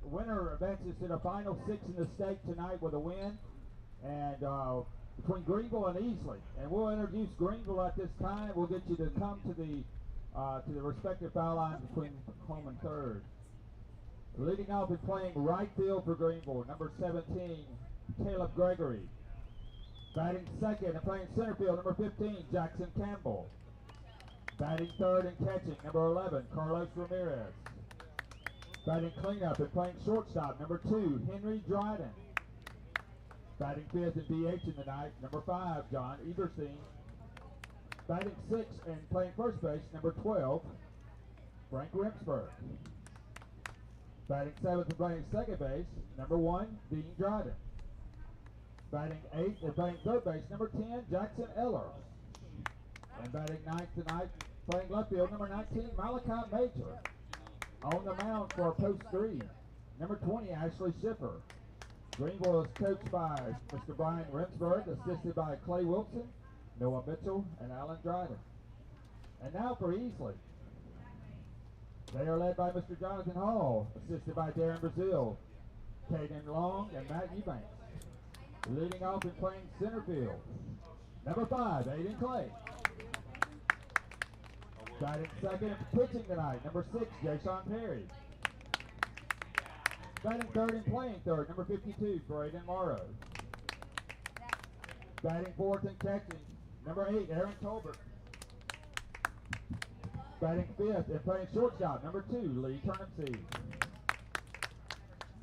winner advances to the final 6 in the state tonight with a win, and between Greenville and Easley. And we'll introduce Greenville at this time. We'll get you to come to the respective foul lines between home and third. Leading off and playing right field for Greenville, number 17, Caleb Gregory. Batting second and playing center field, number 15, Jackson Campbell. Batting third and catching, number 11, Carlos Ramirez. Batting cleanup and playing shortstop, number 2, Henry Dryden. Batting fifth and DH in the night, number 5, John Eberstein. Batting sixth and playing first base, number 12, Frank Remsburg. Batting seventh and playing second base, number 1, Dean Dryden. Batting eighth and playing third base, number 10, Jackson Eller. And batting ninth tonight, playing left field, number 19, Malachi Major. On the mound for post 3, number 20, Ashley Schiffer. Greenville is coached by Mr. Brian Remsburg, assisted by Clay Wilson, Noah Mitchell, and Alan Dryden. And now for Easley. They are led by Mr. Jonathan Hall, assisted by Darren Brazil, Caden Long, and Matt Eubanks. Leading off and playing center field, number 5, Aiden Clay. Batting second and pitching tonight, number 6, Jason Perry. Batting third and playing third, number 52, Braden Morrow. Batting fourth and catching, number 8, Aaron Tolbert. Batting fifth and playing shortstop, number 2, Lee Turnipseed.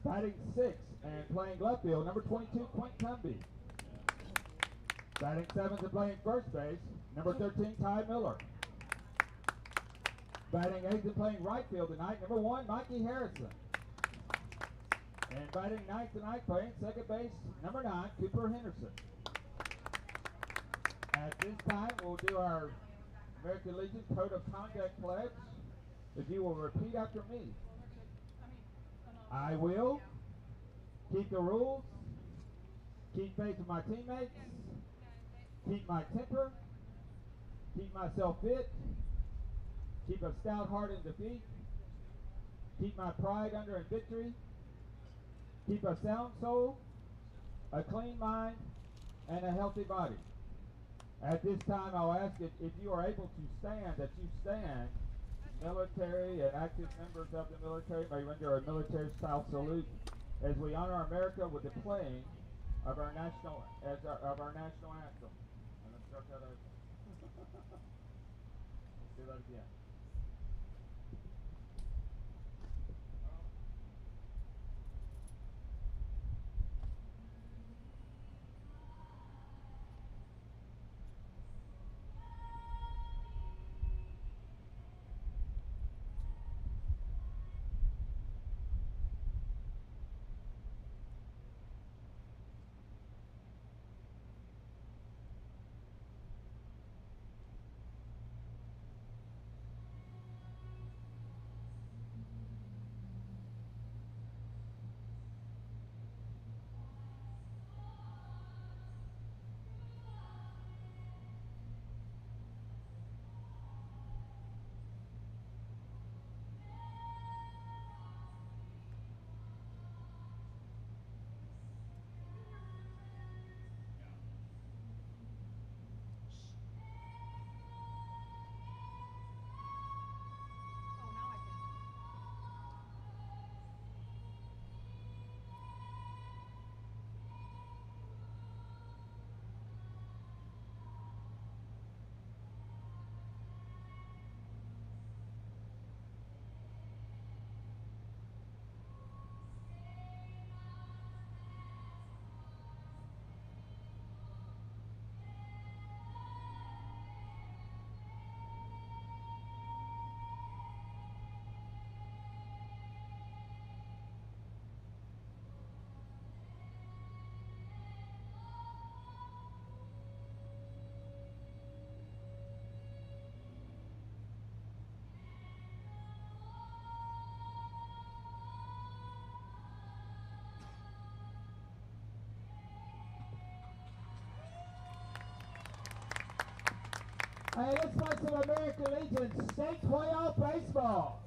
Batting sixth and playing left field, number 22, Quint Cumby. Batting seventh and playing first base, number 13, Ty Miller. Batting eighth and playing right field tonight, number 1, Mikey Harrison. And batting ninth tonight, playing second base, number 9, Cooper Henderson. At this time, we'll do our American Legion Code of Conduct pledge. If you will repeat after me. I will keep the rules, keep faith with my teammates, keep my temper, keep myself fit, keep a stout heart in defeat, keep my pride under in victory, keep a sound soul, a clean mind, and a healthy body. At this time, I'll ask if you are able to stand, that you stand. Military and active members of the military may render a military-style salute as we honor America with the playing of our national anthem. And let's start that over. Let's do that again. Hey, let's play some American Legion State Playoff Baseball.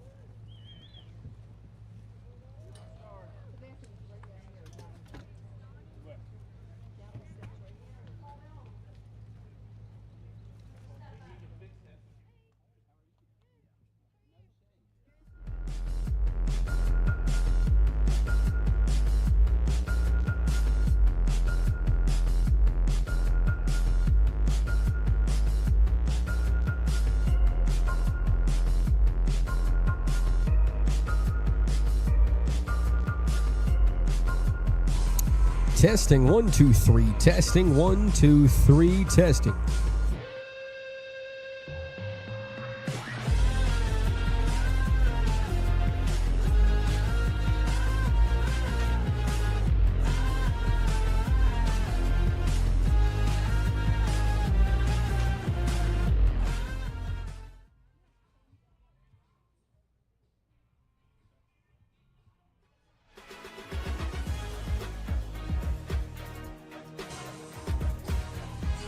Testing 1 2 3. Testing 1 2 3. Testing.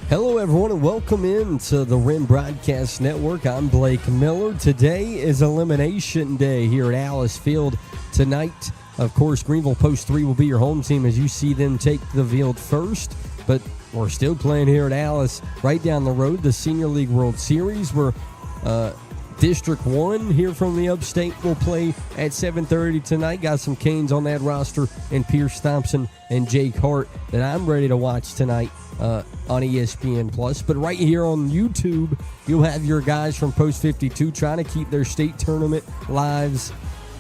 Hello, everyone, and welcome into the Wren Broadcast Network. I'm Blake Miller. Today is Elimination Day here at Alice Field. Tonight, of course, Greenville Post 3 will be your home team as you see them take the field first. But we're still playing here at Alice, right down the road, the Senior League World Series, where District 1 here from the upstate will play at 7:30 tonight. Got some Canes on that roster, and Pierce Thompson and Jake Hart that I'm ready to watch tonight on ESPN+. But right here on YouTube, you'll have your guys from Post 52 trying to keep their state tournament lives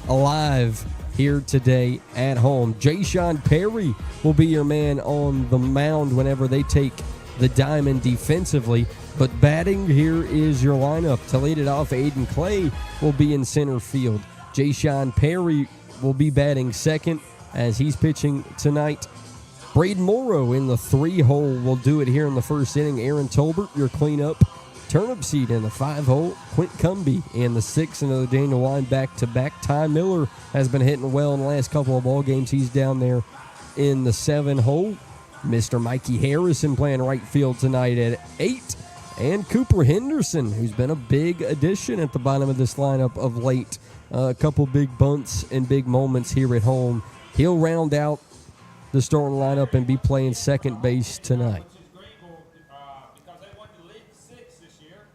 alive here today at home. Jayshawn Perry will be your man on the mound whenever they take the diamond defensively. But batting, here is your lineup. To lead it off, Aiden Clay will be in center field. Jayshawn Perry will be batting second as he's pitching tonight. Braden Morrow in the 3-hole will do it here in the first inning. Aaron Tolbert, your cleanup. Turnip seed in the 5-hole. Quint Cumby in the 6th. Another Daniel Wine back-to-back. Ty Miller has been hitting well in the last couple of ball games. He's down there in the 7-hole. Mr. Mikey Harrison playing right field tonight at 8. And Cooper Henderson, who's been a big addition at the bottom of this lineup of late. A couple big bunts and big moments here at home. He'll round out the starting lineup and be playing second base tonight. Greenville, because they won the League 6 this year.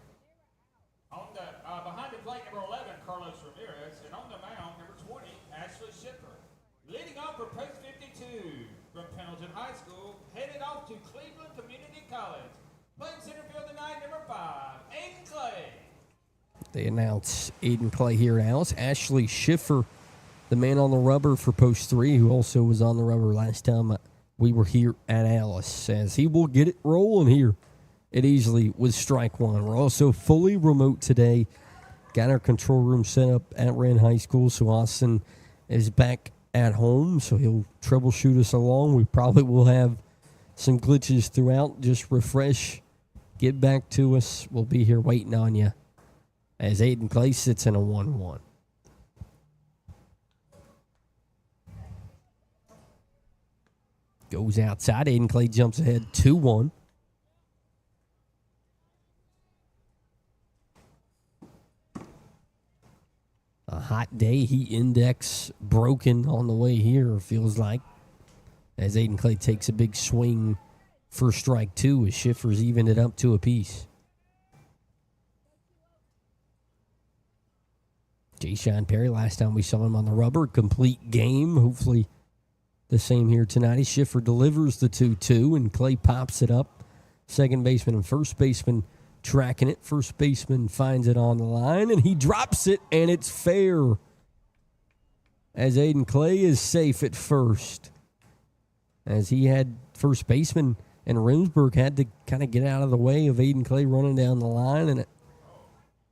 On the behind the plate, number 11, Carlos Ramirez, and on the mound, number 20, Ashley Schiffer. Leading off for Post 52 from Pendleton High School, headed off to Cleveland Community College. Playing center field tonight, number 5, Aiden Clay. They announce Aiden Clay here at Alice. Ashley Schiffer, the man on the rubber for Post 3, who also was on the rubber last time we were here at Alice, as he will get it rolling here at Easley with strike one. We're also fully remote today. Got our control room set up at Wren High School, so Austin is back at home, so he'll troubleshoot us along. We probably will have some glitches throughout. Just refresh, get back to us. We'll be here waiting on you as Aiden Clay sits in a 1-1. Goes outside. Aiden Clay jumps ahead 2-1. A hot day. Heat index broken on the way here, feels like, as Aiden Clay takes a big swing for strike 2 as Schiffer's evened it up to a piece. Jayshawn Perry, last time we saw him on the rubber, complete game. Hopefully the same here tonight. Schiffer delivers the 2-2, and Clay pops it up. Second baseman and first baseman tracking it. First baseman finds it on the line, and he drops it, and it's fair, as Aiden Clay is safe at first, as he had first baseman and Remsburg had to kind of get out of the way of Aiden Clay running down the line, and it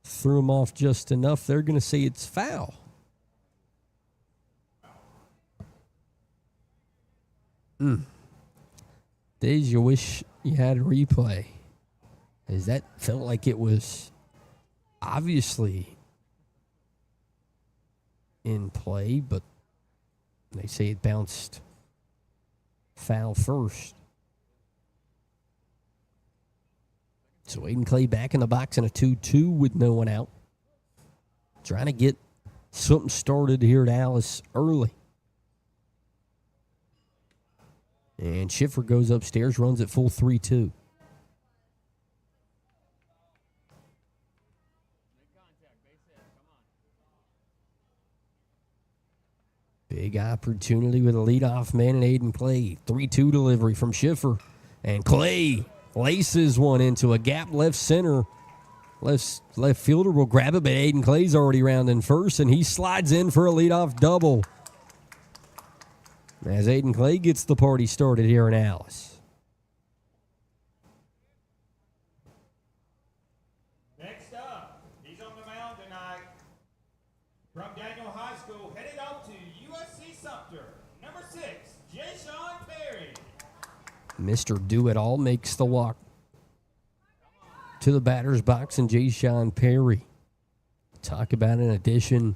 threw him off just enough. They're going to say it's foul. Days you wish you had a replay, as that felt like it was obviously in play, but they say it bounced foul first. So Aiden Clay back in the box in a 2-2 with no one out. Trying to get something started here at Alice early. And Schiffer goes upstairs, runs at full 3-2. Big opportunity with a leadoff man and Aiden Clay. 3-2 delivery from Schiffer. And Clay laces one into a gap left center. Left fielder will grab it, but Aiden Clay's already rounding first, and he slides in for a leadoff double. as Aiden Clay gets the party started here in Alice. Next up, he's on the mound tonight. From Daniel High School, headed up to USC Sumter, number 6, Jayshawn Perry. Mr. Do-It-All makes the walk to the batter's box, and Jayshawn Perry. Talk about an addition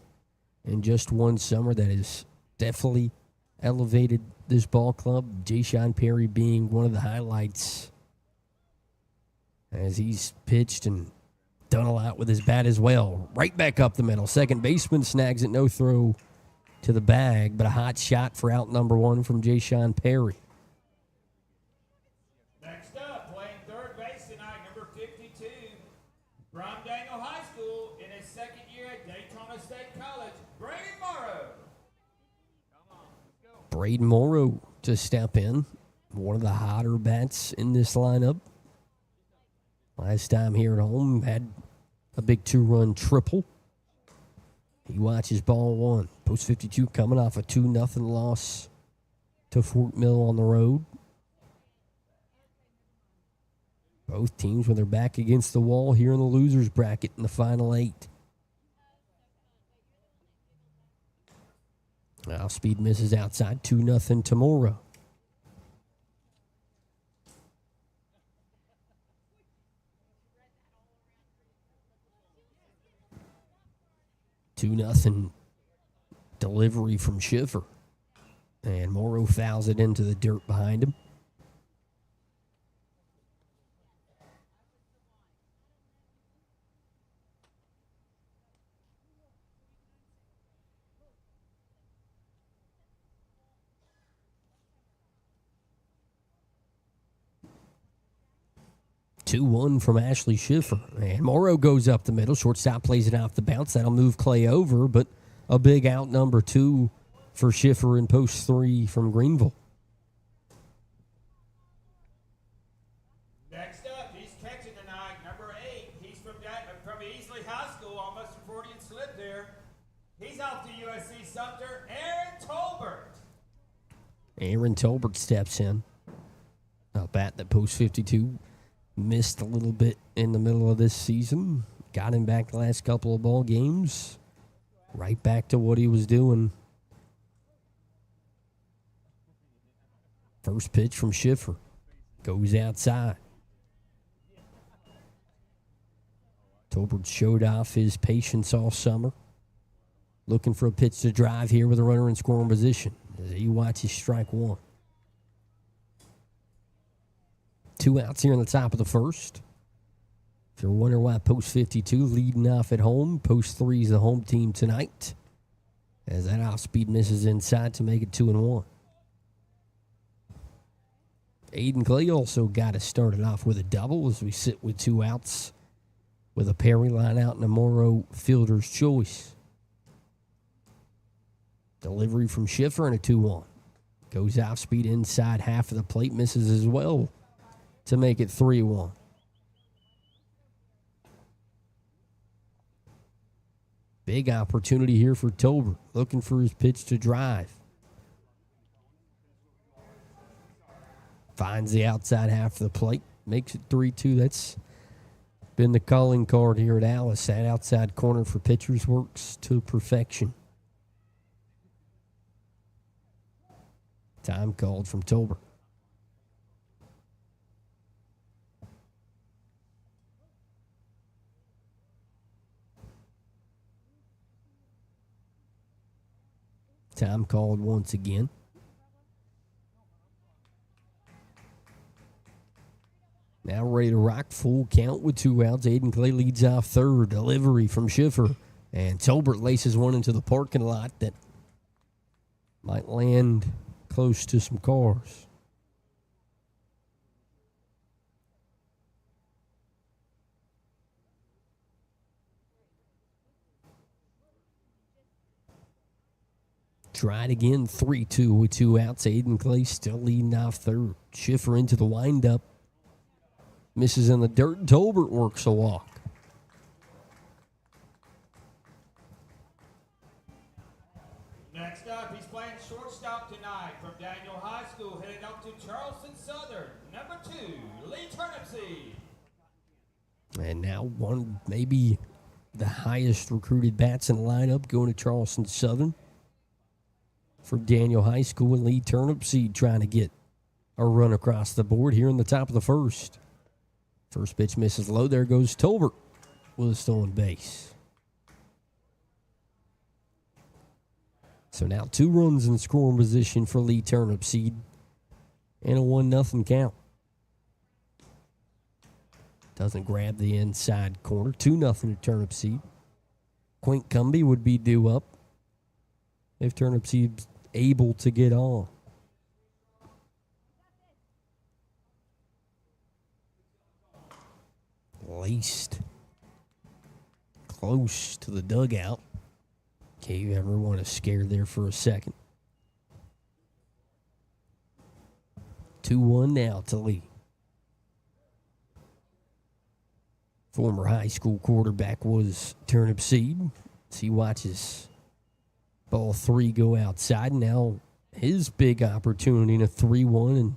in just one summer that has definitely elevated this ball club. Jayshawn Perry being one of the highlights as he's pitched and done a lot with his bat as well. Right back up the middle. Second baseman snags it, no throw to the bag, but a hot shot for out number 1 from Jayshawn Perry. Next up, playing third base tonight, number 52, from Daniel High School, in his second year at Daytona State College, Braden Morrow. Braden Morrow to step in. One of the hotter bats in this lineup. Last time here at home, had a big 2-run triple. He watches ball 1. Post 52 coming off a 2-0 loss to Fort Mill on the road. Both teams with their back against the wall here in the losers bracket in the final 8. Now speed misses outside, 2-0 to Morrow. Two nothing delivery from Schiffer. And Morrow fouls it into the dirt behind him. Two-one from Ashley Schiffer. And Morrow goes up the middle. Shortstop plays it off the bounce. That'll move Clay over, but a big out number 2 for Schiffer in post 3 from Greenville. Next up, he's catching tonight, number 8. He's from Easley High School, almost a Freudian slip there. He's off to USC Sumter, Aaron Tolbert. Aaron Tolbert steps in. A bat that post 52 missed a little bit in the middle of this season. Got him back the last couple of ball games. Right back to what he was doing. First pitch from Schiffer. Goes outside. Tolbert showed off his patience all summer. Looking for a pitch to drive here with a runner in scoring position as he watches strike 1. 2 outs here in the top of the first. If you're wondering why post 52 leading off at home, post 3 is the home team tonight. As that off-speed misses inside to make it 2-1. Aiden Clay also got us started off with a double as we sit with 2 outs with a Perry line out and a Morrow fielder's choice. Delivery from Schiffer and a 2-1. Goes off-speed inside half of the plate, misses as well to make it 3-1. Big opportunity here for Tolbert, looking for his pitch to drive. Finds the outside half of the plate, makes it 3-2. That's been the calling card here at Alice. That outside corner for pitchers works to perfection. Time called from Tolbert. Time called once again. Now ready to rock, full count with 2 outs. Aiden Clay leads off third. Delivery from Schiffer. And Tolbert laces one into the parking lot that might land close to some cars. Tried again, 3-2 with 2 outs. Aiden Clay still leading off third. Schiffer into the windup. Misses in the dirt. Tolbert works a walk. Next up, he's playing shortstop out tonight from Daniel High School, heading up to Charleston Southern, number 2, Lee Turnipseed. And now one, maybe the highest recruited bats in the lineup, going to Charleston Southern. For Daniel High School, and Lee Turnipseed trying to get a run across the board here in the top of the first. First pitch misses low. There goes Tolbert with a stolen base. So now 2 runs in scoring position for Lee Turnipseed and a 1-0 count. Doesn't grab the inside corner. 2-0 to Turnipseed. Quint Cumby would be due up if Turnipseed's able to get on. Laced close to the dugout. Gave everyone a scare there for a second. 2-1 now to Lee. Former high school quarterback was Turnipseed. As he watches ball 3 go outside. Now his big opportunity in a 3-1, and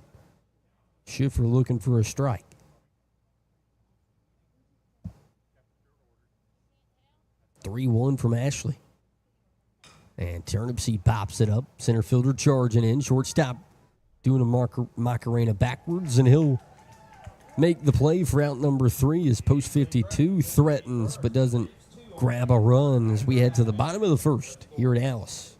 Schiffer looking for a strike. Three-1 from Ashley. And Turnipseed pops it up. Center fielder charging in. Shortstop doing a Macarena backwards, and he'll make the play for out number 3 as post 52 threatens but doesn't grab a run as we head to the bottom of the first here at Alice.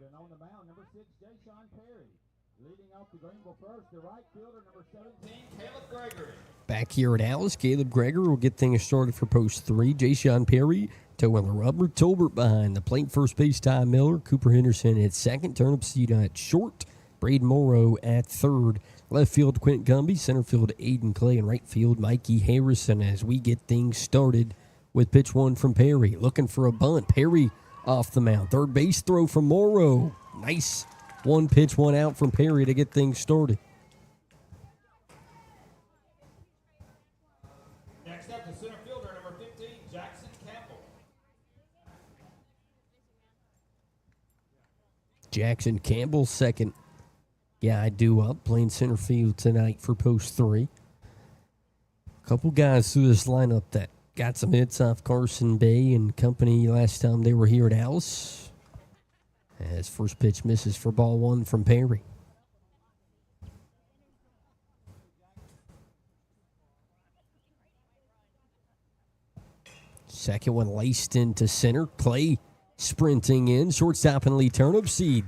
And on the mound, number 6, Jason Perry. Leading off the Greenville first, the right fielder, number 17, Caleb Gregory. Back here at Alice, Caleb Gregory will get things started for post 3. Jason Perry towing the rubber. Tolbert behind the plate. First base, Ty Miller. Cooper Henderson at second. Turnipseed at short. Braden Morrow at third. Left field, Quint Gumby. Center field, Aiden Clay. And right field, Mikey Harrison as we get things started with pitch one from Perry. Looking for a bunt. Perry off the mound. Third base throw from Morrow. Nice one pitch, one out from Perry to get things started. Next up, the center fielder, number 15, Jackson Campbell. Jackson Campbell, second guy due up, playing center field tonight for post 3. Couple guys through this lineup that got some hits off Carson Bay and company last time they were here at Alice. As first pitch misses for ball 1 from Perry. Second one laced into center. Clay sprinting in. Shortstop and Lee Turnipseed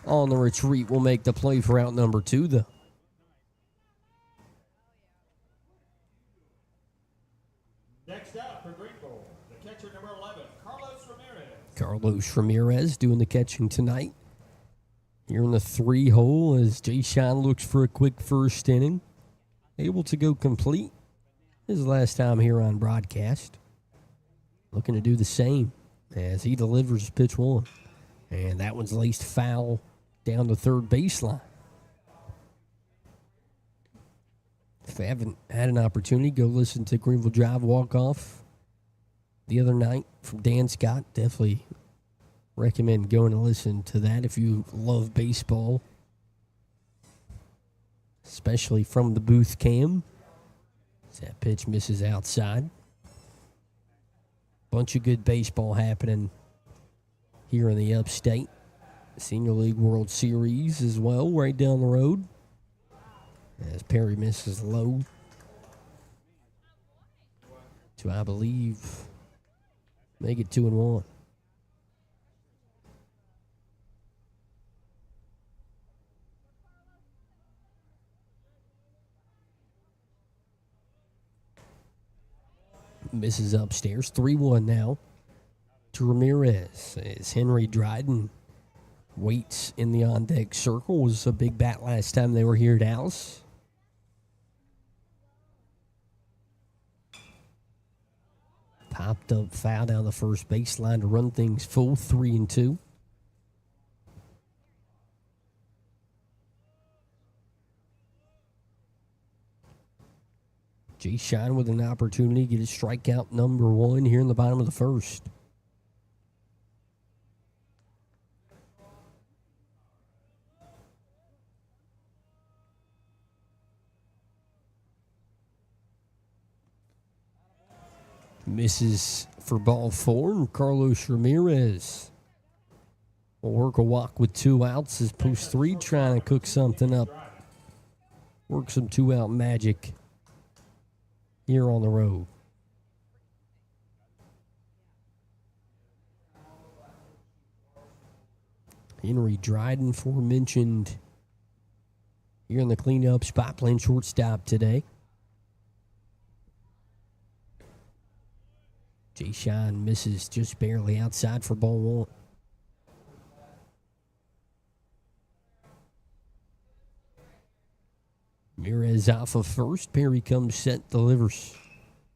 on the retreat will make the play for out number 2, though. Next up for Greenville, the catcher, number 11, Carlos Ramirez. Carlos Ramirez doing the catching tonight. Here in the 3-hole as Jay Sean looks for a quick first inning. Able to go complete his last time here on broadcast. Looking to do the same as he delivers pitch 1. And that one's laced foul down the third baseline. If you haven't had an opportunity, go listen to Greenville Drive walk-off the other night from Dan Scott. Definitely recommend going and listen to that if you love baseball, especially from the booth cam. As that pitch misses outside. Bunch of good baseball happening here in the upstate. Senior League World Series as well, right down the road. As Perry misses low to, I believe, make it 2-1. Misses upstairs. 3-1 now to Ramirez as Henry Dryden waits in the on-deck circle. Was a big bat last time they were here at Alice. Popped up foul down the first baseline to run things full, 3-2. Jay Shine with an opportunity to get his strikeout number 1 here in the bottom of the first. Misses for ball 4, and Carlos Ramirez will work a walk with 2 outs as post 3 trying to cook something up. Work some 2-out magic here on the road. Henry Dryden, aforementioned, here in the cleanup spot, playing shortstop today. Jay Shine misses just barely outside for ball 1. Ramirez off of first. Perry comes set, delivers.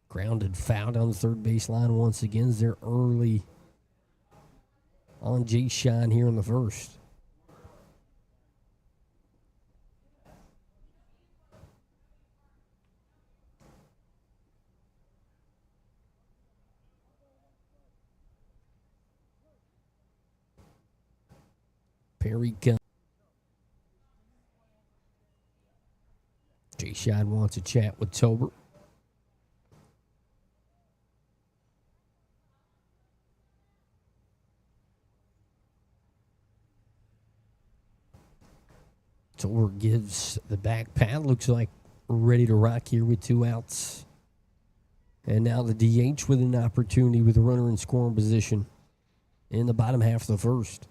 Grounded foul down the third baseline once again. They're early on Jay Shine here in the first. Perry comes. Jay Shine wants a chat with Tolbert. Tolbert gives the back pat. Looks like we're ready to rock here with 2 outs. And now the DH with an opportunity with a runner in scoring position in the bottom half of the first.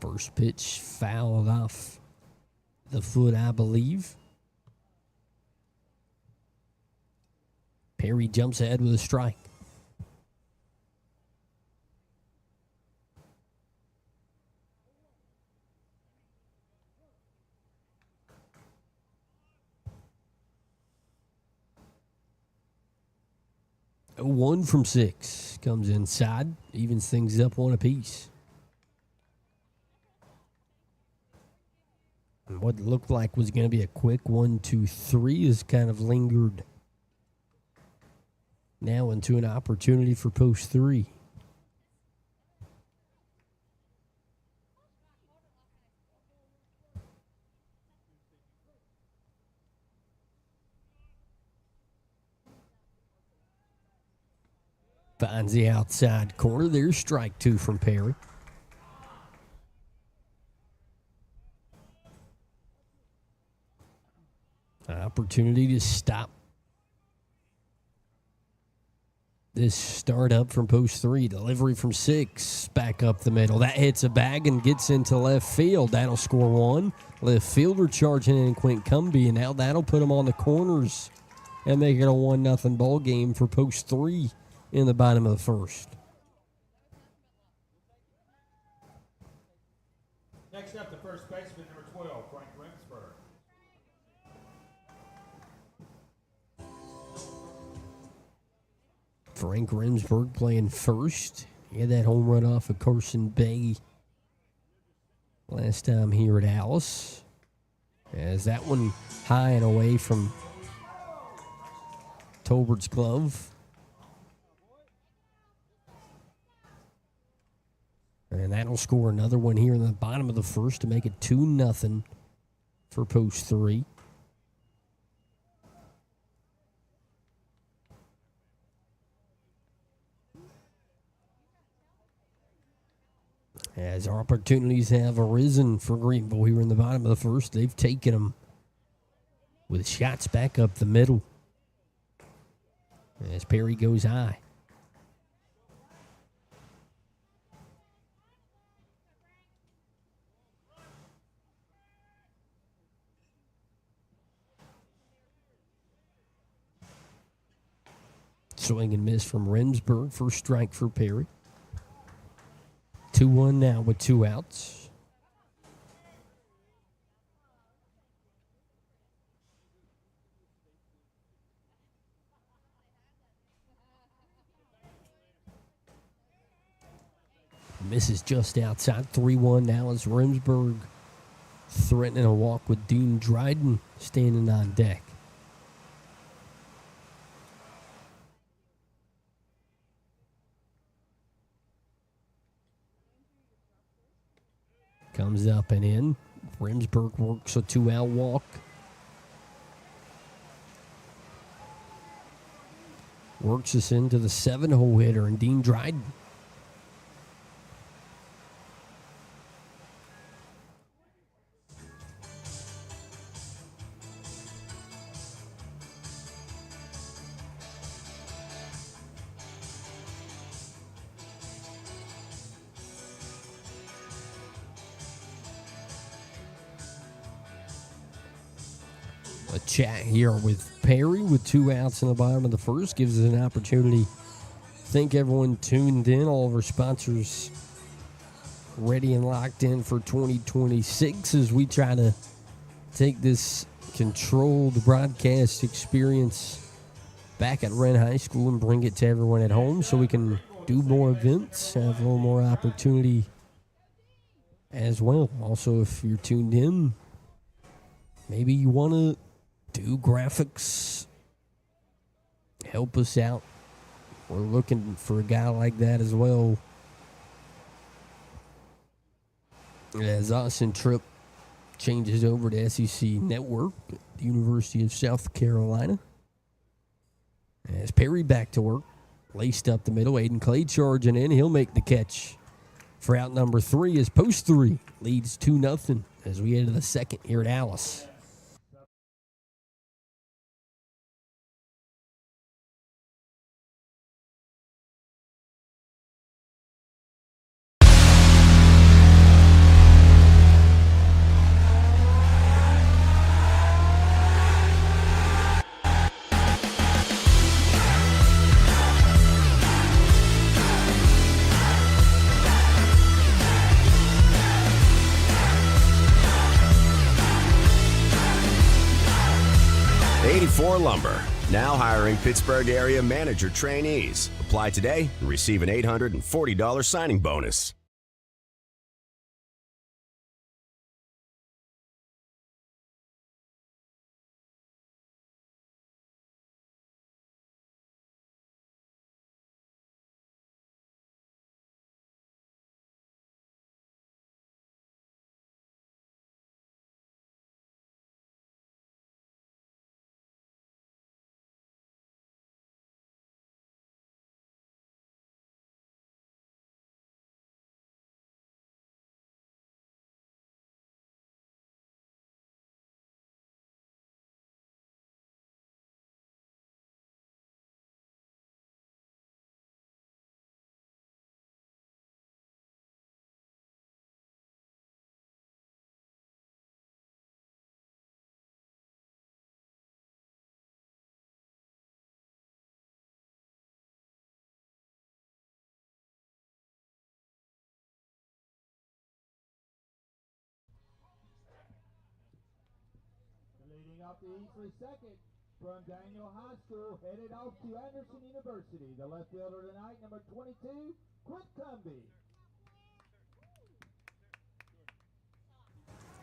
First pitch fouled off the foot, I believe. Perry jumps ahead with a strike. A 1 from 6 comes inside, evens things up 1 apiece. And what looked like was going to be a quick 1-2-3 has kind of lingered now into an opportunity for post 3. Finds the outside corner. There's strike 2 from Perry. An opportunity to stop this startup from post 3. Delivery from 6. Back up the middle. That hits a bag and gets into left field. That'll score 1. Left fielder charging in Quint Cumbie, and now that'll put him on the corners and make it a 1-0 ball game for post 3 in the bottom of the first. Next up, the first baseman, number 12, Frank Remsburg. Frank Remsburg playing first. He had that home run off of Carson Bay last time here at Alice. As that one high and away from Tolbert's glove. And that'll score another one here in the bottom of the first to make it 2-0 for post 3. As opportunities have arisen for Greenville here in the bottom of the first, they've taken them with shots back up the middle. As Perry goes high. Swing and miss from Remsburg. First strike for Perry. 2-1 now with 2 outs. Misses just outside. 3-1 now as Remsburg threatening a walk with Dean Dryden standing on deck. Comes up and in. Remsburg works a 2-out walk. Works us into the 7-hole hitter and Dean Dryden. A chat here with Perry with 2 outs in the bottom of the first gives us an opportunity. Thank everyone tuned in. All of our sponsors ready and locked in for 2026 as we try to take this controlled broadcast experience back at Wren High School and bring it to everyone at home so we can do more events, have a little more opportunity as well. Also, if you're tuned in, maybe you want to do graphics, help us out. We're looking for a guy like that as well. As Austin Tripp changes over to SEC Network at the University of South Carolina. As Perry back to work, laced up the middle. Aiden Clay charging in. He'll make the catch for out number 3 as post 3 leads 2-0 as we enter the second here at Alice. 84 Lumber, now hiring Pittsburgh area manager trainees. Apply today and receive an $840 signing bonus. Leading up to Easley second from Daniel High School, headed off to Anderson University. The left fielder tonight, number 22, Quint Cumby.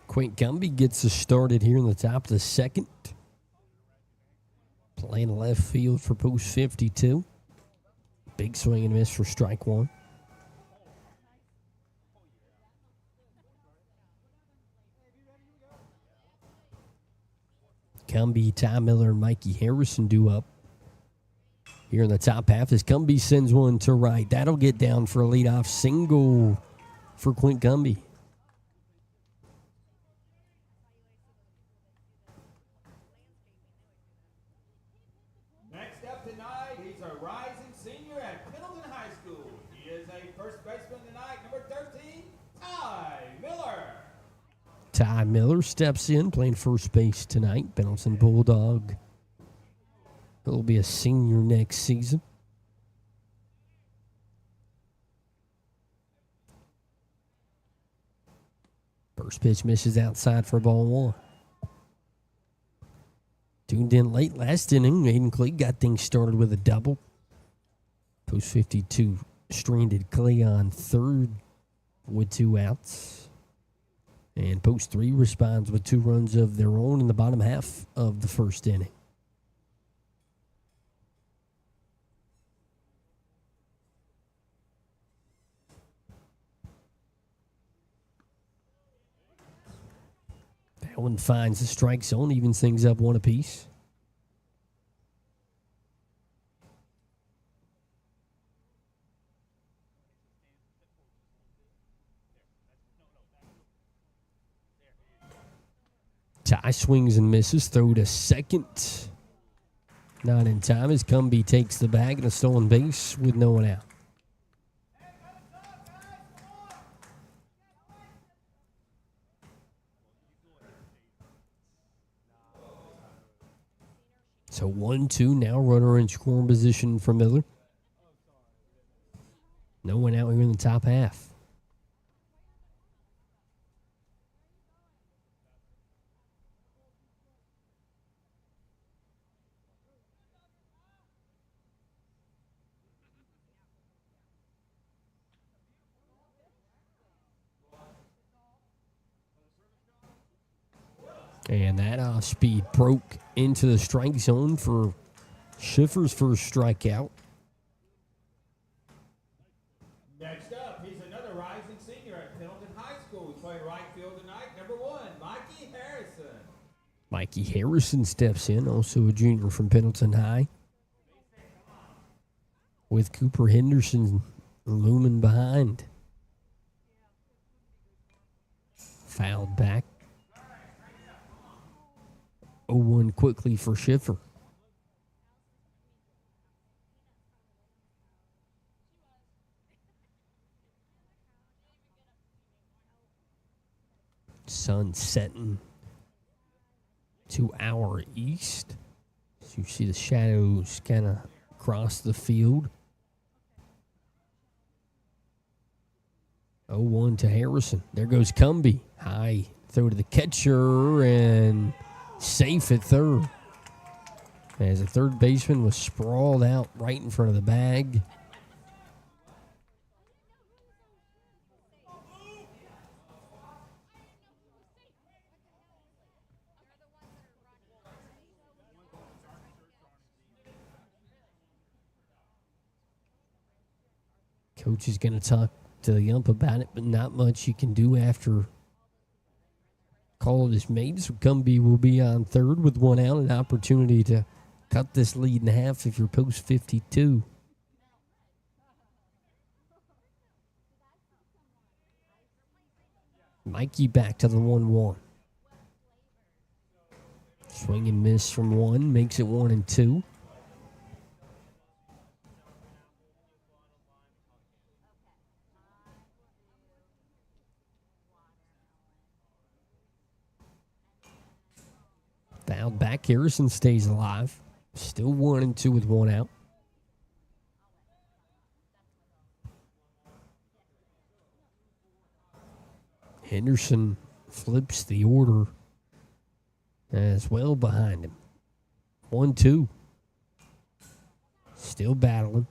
Quint Cumby gets us started here in the top of the second. Playing left field for post 52. Big swing and miss for strike one. Cumby, Ty Miller, and Mikey Harrison do up here in the top half as Cumby sends one to right. That'll get down for a leadoff single for Quint Cumby. Next up tonight, he's a rising senior at Pendleton High School. He is a first baseman tonight, number 13, Ty Miller. Ty Miller steps in, playing first base tonight. Pendleton Bulldog. He'll be a senior next season. First pitch misses outside for ball one. Tuned in late last inning, Aiden Clay got things started with a double. Post 52 stranded Clay on third with 2 outs. And post 3 responds with 2 runs of their own in the bottom half of the first inning. That one finds the strike zone, evens things up 1 apiece. Ty swings and misses, throw to second. Not in time as Cumby takes the bag and a stolen base with no one out. So 1-2 now, runner in scoring position for Miller. No one out here in the top half. And that off-speed broke into the strike zone for Schiffer's first strikeout. Next up, he's another rising senior at Pendleton High School. He's playing right field tonight, number 1, Mikey Harrison. Mikey Harrison steps in, also a junior from Pendleton High. With Cooper Henderson looming behind. Fouled back. 0-1 quickly for Schiffer. Sun setting to our east. So you see the shadows kind of across the field. 0-1 to Harrison. There goes Cumby. High throw to the catcher and safe at third. as the third baseman was sprawled out right in front of the bag. Coach is going to talk to the ump about it, but not much you can do after call is made. So Gumby will be on third with one out, an opportunity to cut this lead in half if you're post 52. Mikey back to the 1-1. Swing and miss from one, makes it 1-2. Fouled back. Harrison stays alive. Still 1-2 with one out. Henderson flips the order as well behind him. 1-2. Still battling.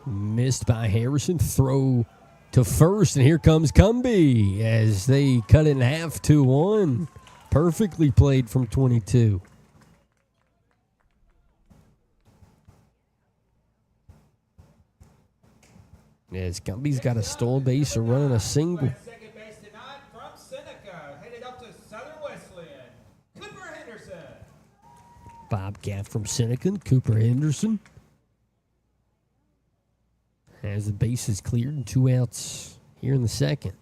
Missed by Harrison. Throw to first, and here comes Gumby as they cut it in half, 2-1. Perfectly played from 22. As Gumby's got a stolen base and running a single. Second base tonight from Seneca, headed up to Southern Wesleyan, Cooper Henderson. Bobcat from Seneca, Cooper Henderson. As the base is cleared and 2 outs here in the second.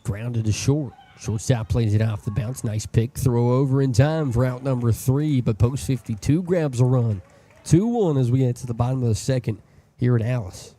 Grounded to short. Shortstop plays it off the bounce. Nice pick. Throw over in time for out number 3, but post 52 grabs a run. 2-1 as we get to the bottom of the second here at Alice.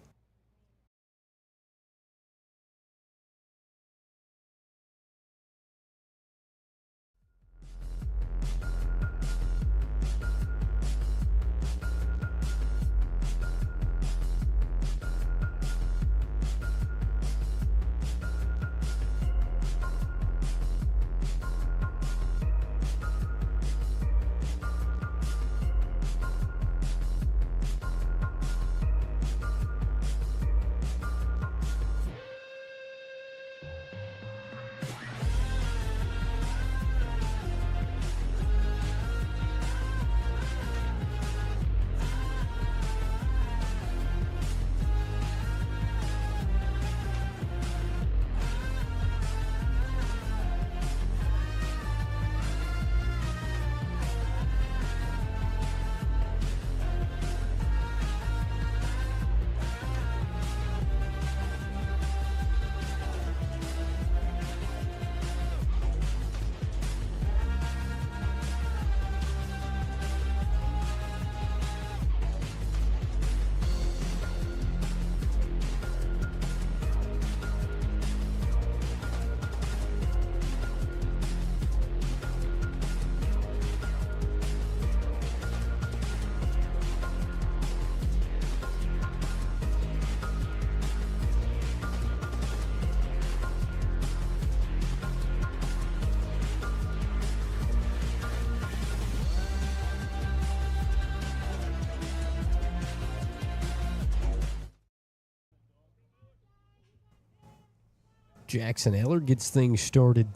Jackson Eller gets things started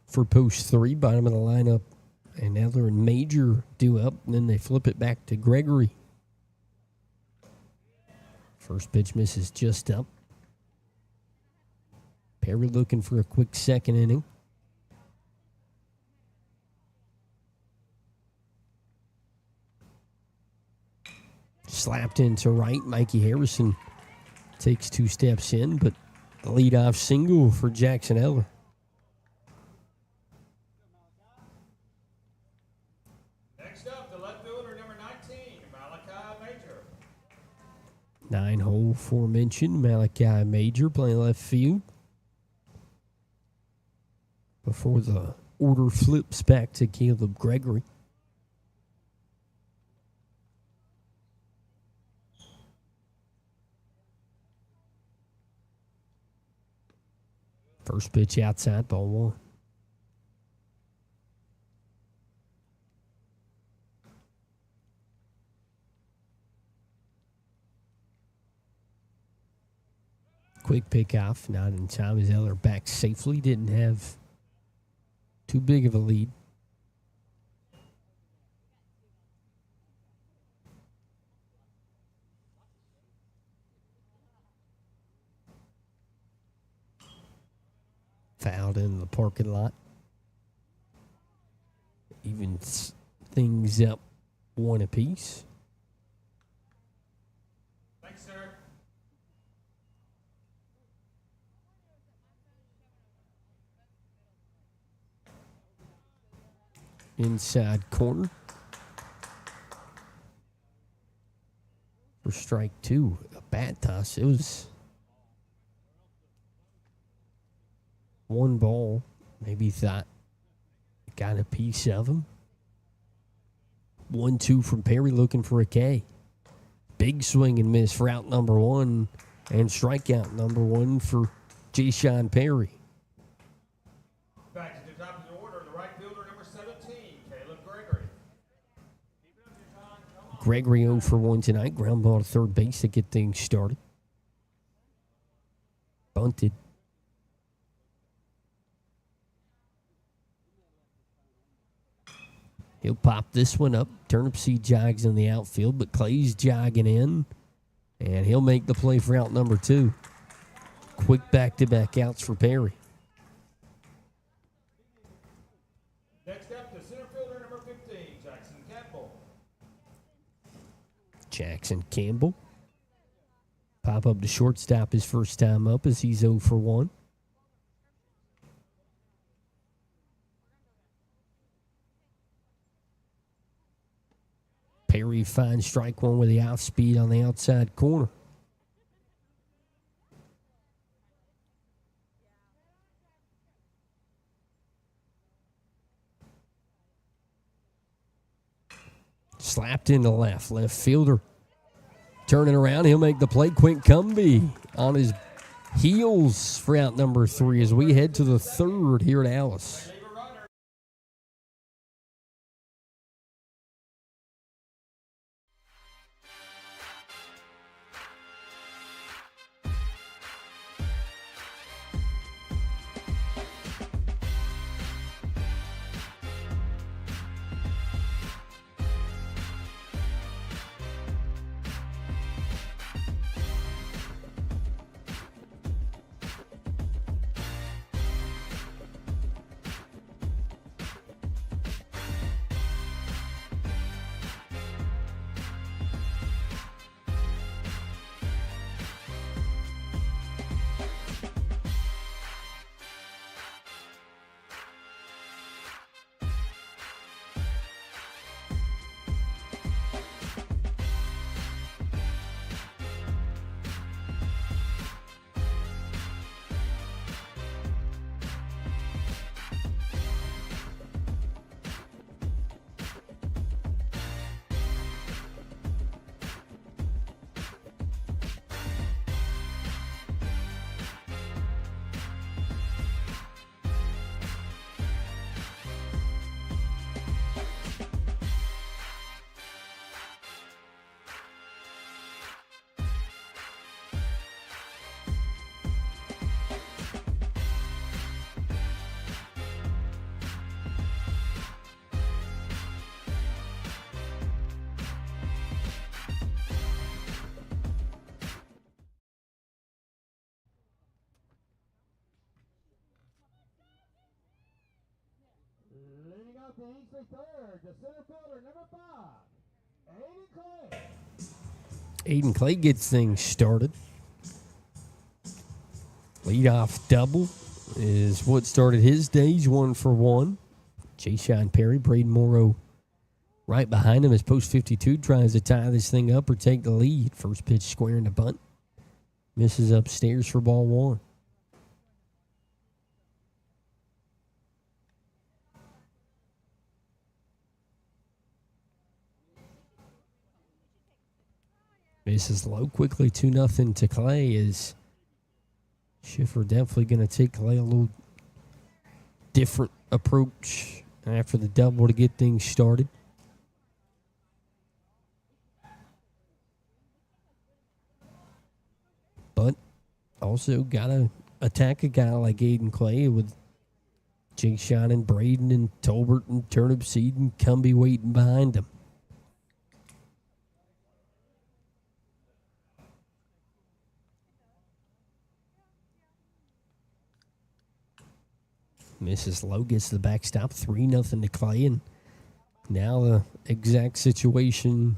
for post 3, bottom of the lineup. And Eller and Major do up, and then they flip it back to Gregory. First pitch misses just up. Perry looking for a quick second inning. Slapped into right. Mikey Harrison takes 2 steps in, but a leadoff single for Jackson Eller. Next up, the left fielder, number 19, Malachi Major. 9-hole aforementioned Malachi Major playing left field. Before the order flips back to Caleb Gregory. First pitch outside, ball one. Quick pick off, not in time as Eller back safely. Didn't have too big of a lead. Fouled in the parking lot. Evens things up one apiece. Thanks, sir. Inside corner. For strike two, a bat toss. It was one ball. Maybe thought got a piece of him. 1-2 from Perry looking for a K. Big swing and miss for out number one and strikeout number one for Jayshon Perry. Back to the top of the order, the right fielder, number 17, Caleb Gregory. Gregory 0 for 1 tonight. Ground ball to third base to get things started. Bunted. He'll pop this one up. Turnip seed jogs in the outfield, but Clay's jogging in, and he'll make the play for out number two. Quick back-to-back outs for Perry. Next up, the center fielder, number 15, Jackson Campbell. Jackson Campbell. Pop up to shortstop his first time up as he's 0 for 1. Perry finds strike one with the off speed on the outside corner. Slapped into left. Left fielder turning around. He'll make the play. Quint Cumby on his heels for out number 3 as we head to the third here at Alice. Leading out the Easley third, the center fielder, number 5, Aiden Clay. Aiden Clay gets things started. Leadoff double is what started his days, 1 for 1. Jayshon Perry, Braden Morrow Right behind him as post 52 tries to tie this thing up or take the lead. First pitch squaring to bunt. Misses upstairs for ball one. Misses low quickly, 2-0 to Clay. Is Schiffer definitely going to take Clay a little different approach after the double to get things started. But also got to attack a guy like Aiden Clay with Jake Shine and Braden and Tolbert and Turnip Seed and Cumbie waiting behind him. Misses low, gets the backstop, 3-0 to Clay, and now the exact situation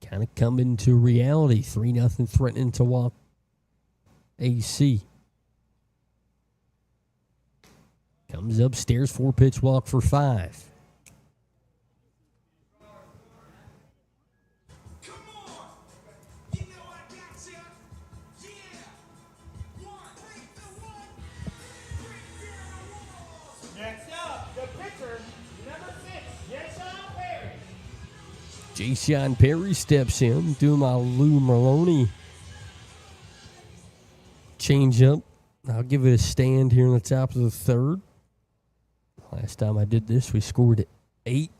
kind of coming to reality. 3-0 threatening to walk AC. Comes upstairs, 4-pitch walk for 5. Jason Perry steps in, doing my Lou Maloney change up. I'll give it a stand here in the top of the third. Last time I did this, we scored at 8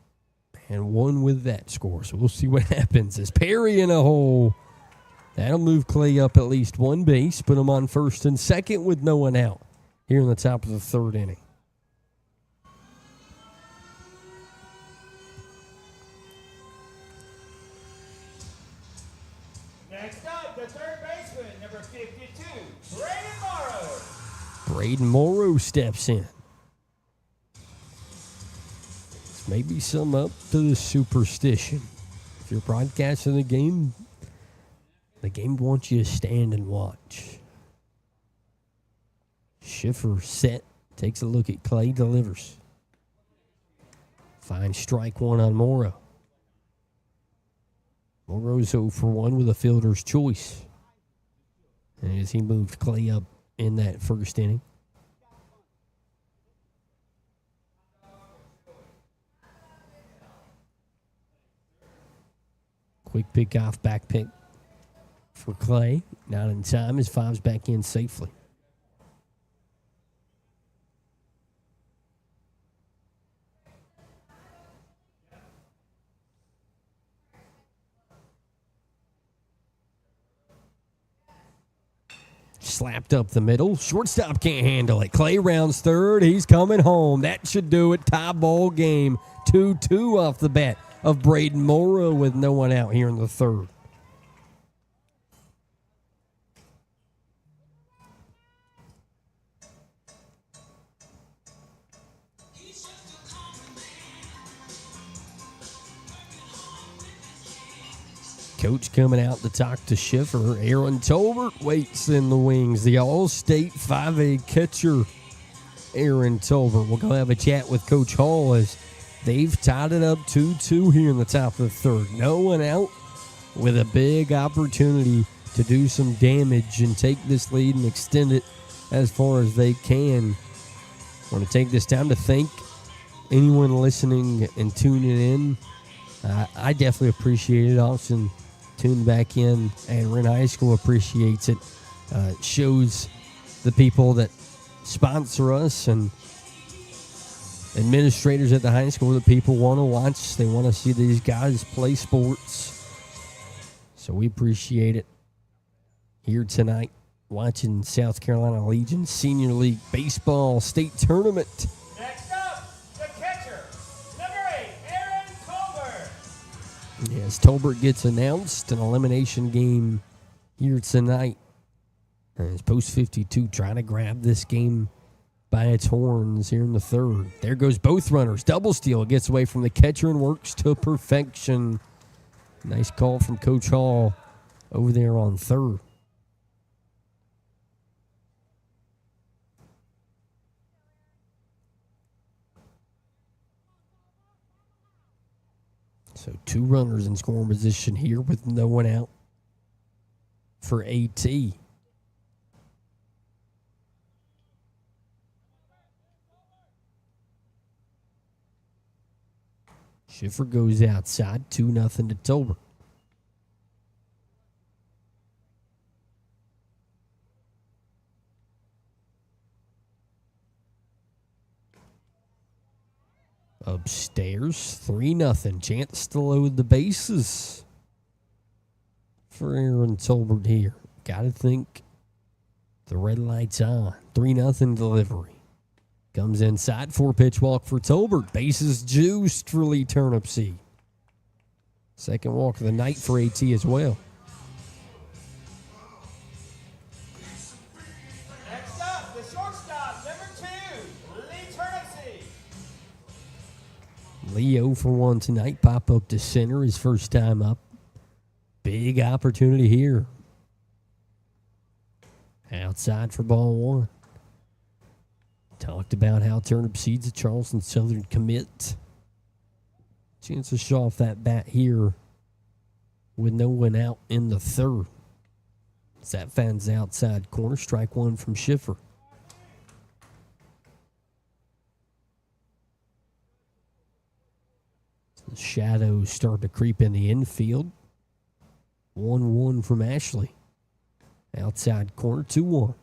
and won with that score. So we'll see what happens. As Perry in a hole, that'll move Clay up at least one base, put him on first and second with no one out here in the top of the third inning. Next up, the third baseman, number 52, Braden Morrow. Braden Morrow steps in. This may be some up to the superstition. If you're broadcasting the game wants you to stand and watch. Schiffer set, takes a look at Clay, delivers. Fine strike one on Morrow. Morrow's 0 for 1 with a fielder's choice. And as he moved Clay up in that first inning. Quick pick off, back pick for Clay. Not in time as Five's back in safely. Slapped up the middle. Shortstop can't handle it. Clay rounds third. He's coming home. That should do it. Tie ball game. 2-2 off the bat of Braden Morrow with no one out here in the third. Coach coming out to talk to Schiffer. Aaron Tolbert waits in the wings. The All-State 5A catcher, Aaron Tolbert. We'll go have a chat with Coach Hall as they've tied it up 2-2 here in the top of the third. No one out with a big opportunity to do some damage and take this lead and extend it as far as they can. I want to take this time to thank anyone listening and tuning in. I definitely appreciate it. Austin tuned back in, and Wren High School appreciates it. It shows the people that sponsor us and administrators at the high school that people want to watch. They want to see these guys play sports. So we appreciate it. Here tonight, watching South Carolina Legion Senior League Baseball State Tournament. Next up, the catcher, number 8, Aaron Tolbert. Yes, Tolbert gets announced. An elimination game here tonight. And it's post 52 trying to grab this game by its horns here in the third. There goes both runners. Double steal. Gets away from the catcher and works to perfection. Nice call from Coach Hall over there on third. So 2 runners in scoring position here with no one out for AT. Schiffer goes outside, 2-0 to Tolbert. Upstairs, 3-0. Chance to load the bases for Aaron Tolbert here. Got to think the red light's on. 3-0 delivery. Comes inside, 4-pitch walk for Tolbert. Bases juiced for Lee Turnipseed. Second walk of the night for AT as well. Next up, the shortstop, number 2, Lee Turnipseed. Lee 0 for 1 tonight. Pop up to center his first time up. Big opportunity here. Outside for ball 1. Talked about how Turnipseed's a Charleston Southern commit. Chance to show off that bat here with no one out in the third. That finds outside corner. Strike 1 from Schiffer. The shadows start to creep in the infield. 1-1 from Ashley. Outside corner, 2-1.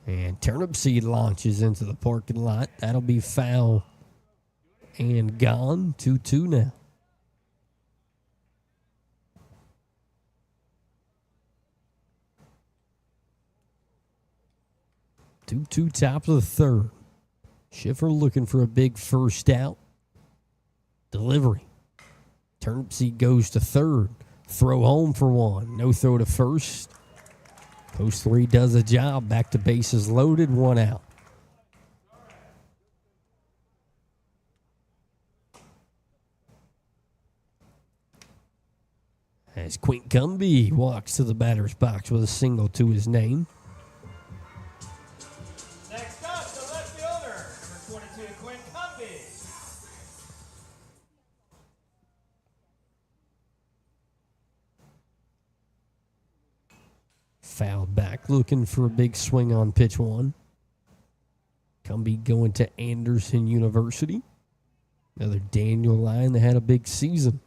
And Turnipseed launches into the parking lot. That'll be foul and gone. 2-2 now. 2-2 top of the third. Schiffer looking for a big first out. Delivery. Turnipseed goes to third. Throw home for 1. No throw to first. Post 3 does a job. Back to bases loaded. 1 out. As Quint Cumby walks to the batter's box with a single to his name. Next up, the left fielder, number 22, Quint Cumby. Fouled back, looking for a big swing on pitch 1. Cumby going to Anderson University. Another Daniel line that had a big season.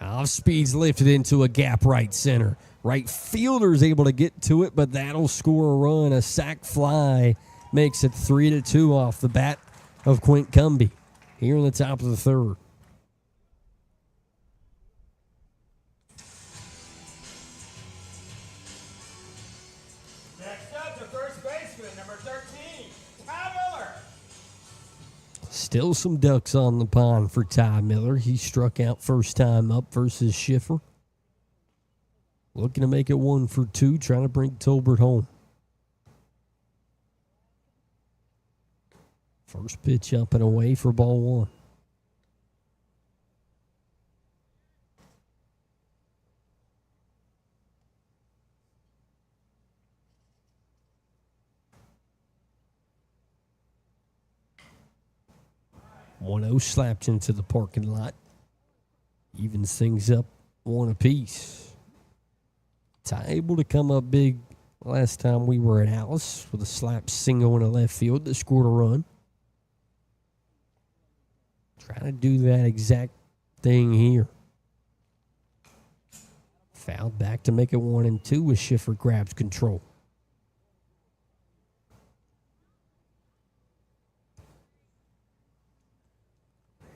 Off speed's lifted into a gap right center. Right fielder's able to get to it, but that'll score a run. A sac fly makes it 3-2 off the bat of Quint Cumby here in the top of the third. Next up, the first baseman, number 13, Ty Miller. Still some ducks on the pond for Ty Miller. He struck out first time up versus Schiffer. Looking to make it 1 for 2, trying to bring Tolbert home. First pitch up and away for ball 1. One-0 slapped into the parking lot. Evens things up 1 apiece. Ty able to come up big last time we were at Alice with a slap single in the left field that scored a run. Trying to do that exact thing here. Fouled back to make it 1-2 as Schiffer grabs control.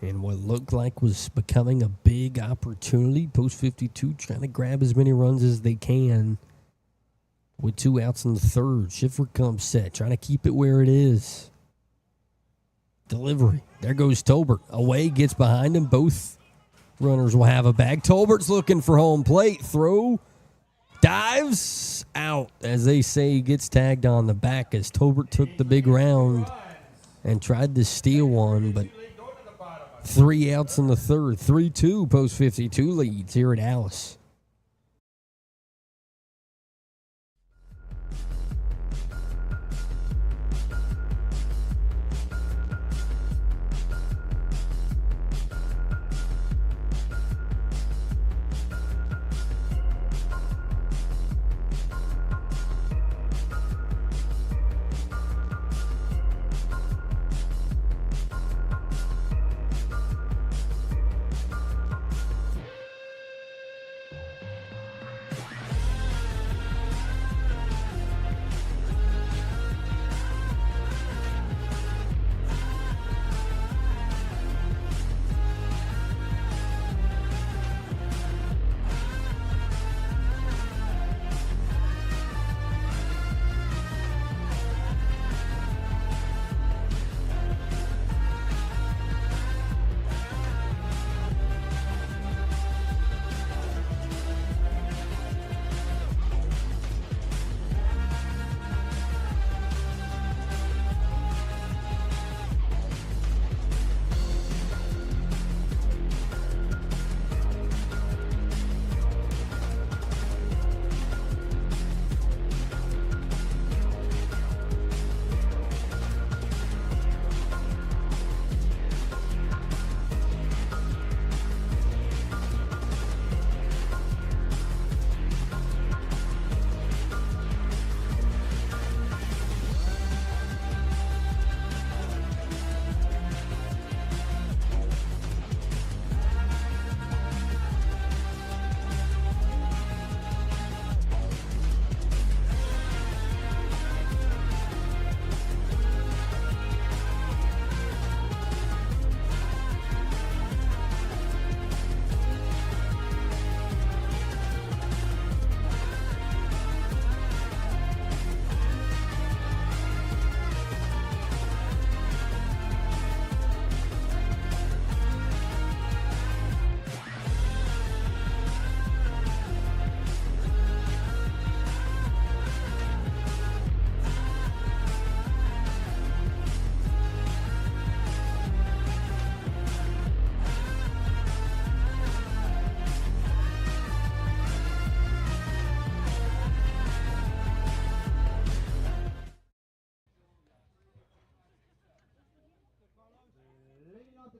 And what looked like was becoming a big opportunity. Post 52 trying to grab as many runs as they can with 2 outs in the third. Schiffer comes set, trying to keep it where it is. Delivery. There goes Tolbert. Away, gets behind him. Both runners will have a bag. Tolbert's looking for home plate. Throw. Dives. Out. As they say, he gets tagged on the back as Tolbert took the big round and tried to steal one, but 3 outs in the third. 3-2 post 52 leads here at Alice.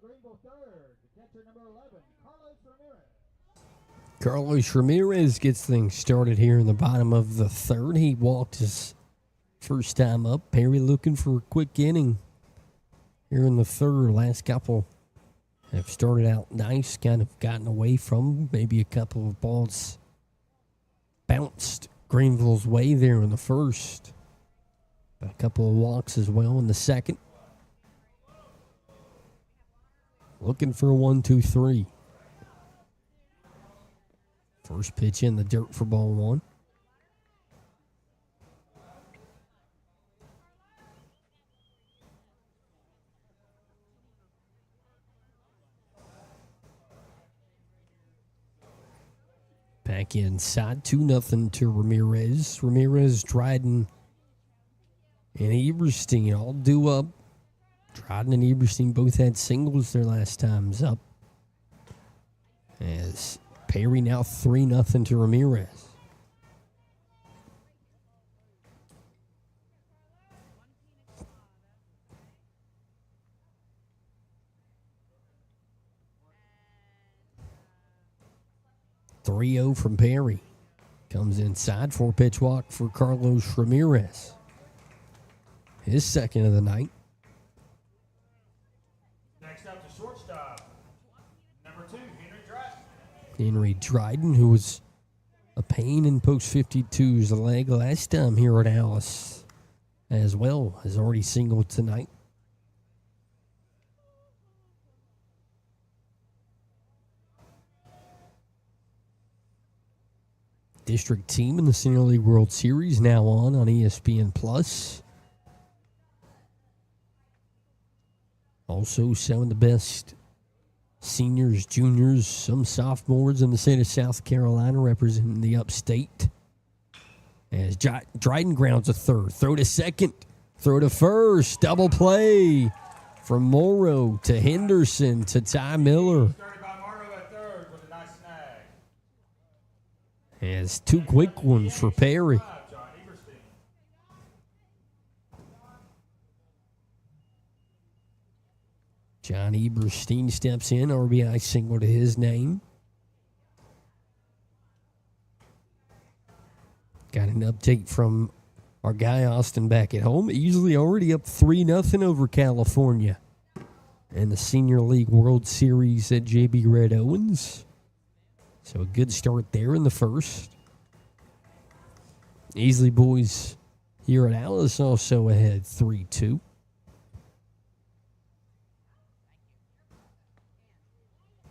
Greenville third, catcher number 11, Carlos Ramirez. Carlos Ramirez gets things started here in the bottom of the third. He walked his first time up. Perry looking for a quick inning here in the third. Last couple have started out nice, kind of gotten away from maybe a couple of balls bounced Greenville's way there in the first. A couple of walks as well in the second. Looking for a 1-2-3. First pitch in the dirt for ball one. Back inside, 2-0 to Ramirez. Ramirez, Dryden, and Eberstein all due up. Dryden and Eberstein both had singles their last times up. As Perry now 3-0 to Ramirez. .3-0 from Perry. Comes inside, 4-pitch walk for Carlos Ramirez. His second of the night. Next up to shortstop, number 2, Henry Dryden. Henry Dryden, who was a pain in post 52's leg last time here at Alice as well, has already singled tonight. District team in the Senior League World Series now on ESPN Plus. Also some of the best seniors, juniors, some sophomores in the state of South Carolina representing the upstate. As Dryden grounds a third. Throw to second. Throw to first. Double play From Morrow to Henderson to Ty Miller. Started by Morrow at third with a nice snag. And it's two quick ones for Perry. John Eberstein steps in, RBI single to his name. Got an update from our guy Austin back at home. Easley already up 3-0 over California in the Senior League World Series at JB Red Owens. So a good start there in the first. Easley boys here at Alice also ahead 3-2.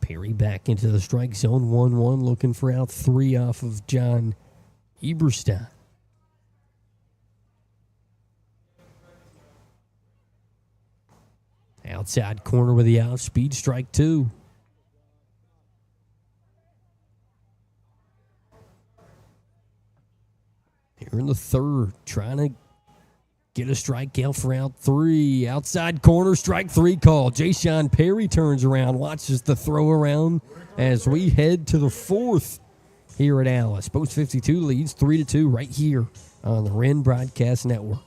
Perry back into the strike zone, 1-1, looking for out 3 off of John Eberstein. Outside corner with the outspeed, strike 2. Here in the third, trying to get a strikeout for out 3. Outside corner, strike 3 call. Jason Perry turns around, watches the throw around as we head to the fourth here at Alice. Post 52 leads 3-2 right here on the Wren Broadcast Network.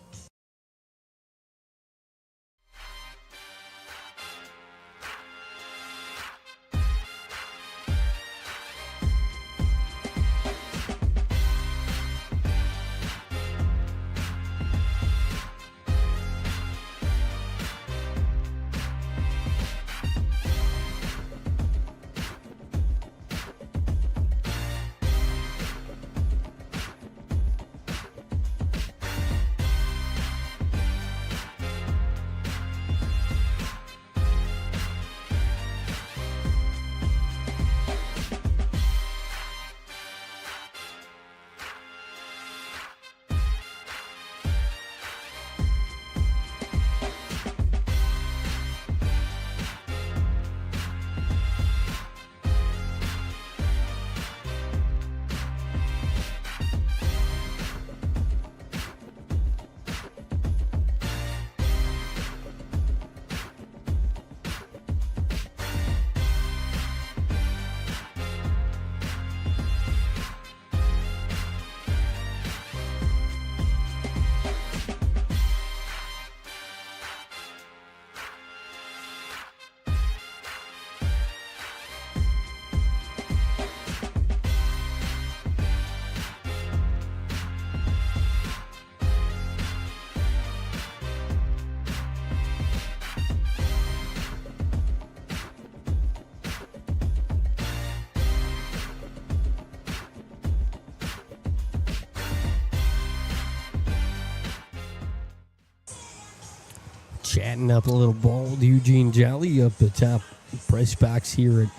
Chatting up a little ball with Eugene Jolly up the top press box here at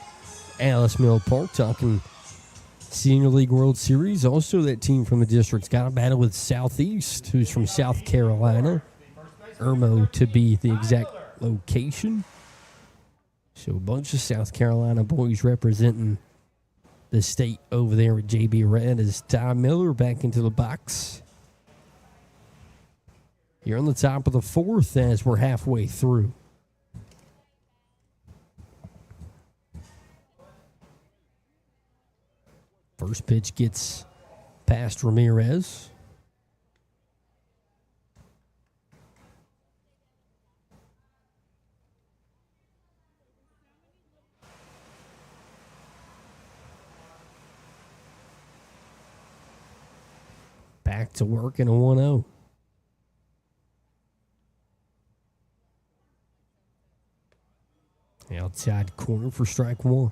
Alice Mill Park, talking Senior League World Series. Also, that team from the district's got a battle with Southeast, who's from South Carolina. Irmo to be the exact location. So a bunch of South Carolina boys representing the state over there at JB Red as Ty Miller back into the box. Here on the top of the fourth as we're halfway through. First pitch gets past Ramirez. Back to work in a 1-0. Outside corner for strike 1.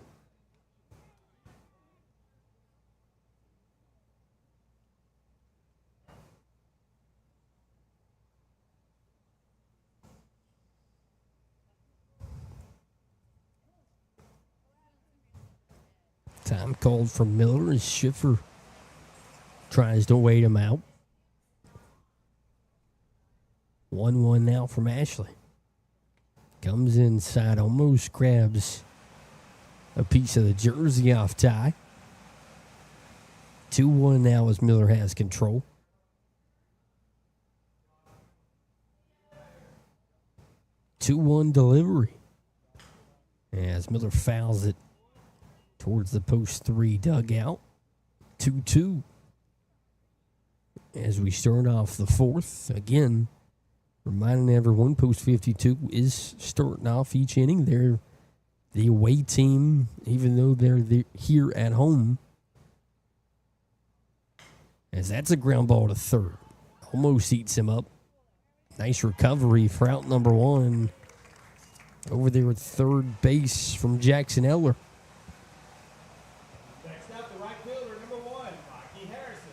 Time called from Miller as Schiffer tries to wait him out. 1-1 now from Ashley. Comes inside, almost grabs a piece of the jersey off Ty. 2-1 now as Miller has control. 2-1 delivery. As Miller fouls it towards the post 3 dugout. 2-2. As we start off the fourth, again, reminding everyone, post 52 is starting off each inning. They're the away team, even though they're here at home. As that's a ground ball to third. Almost eats him up. Nice recovery for out number 1. Over there at third base from Jackson Eller. Next up, the right fielder, number 1, Mikey Harrison.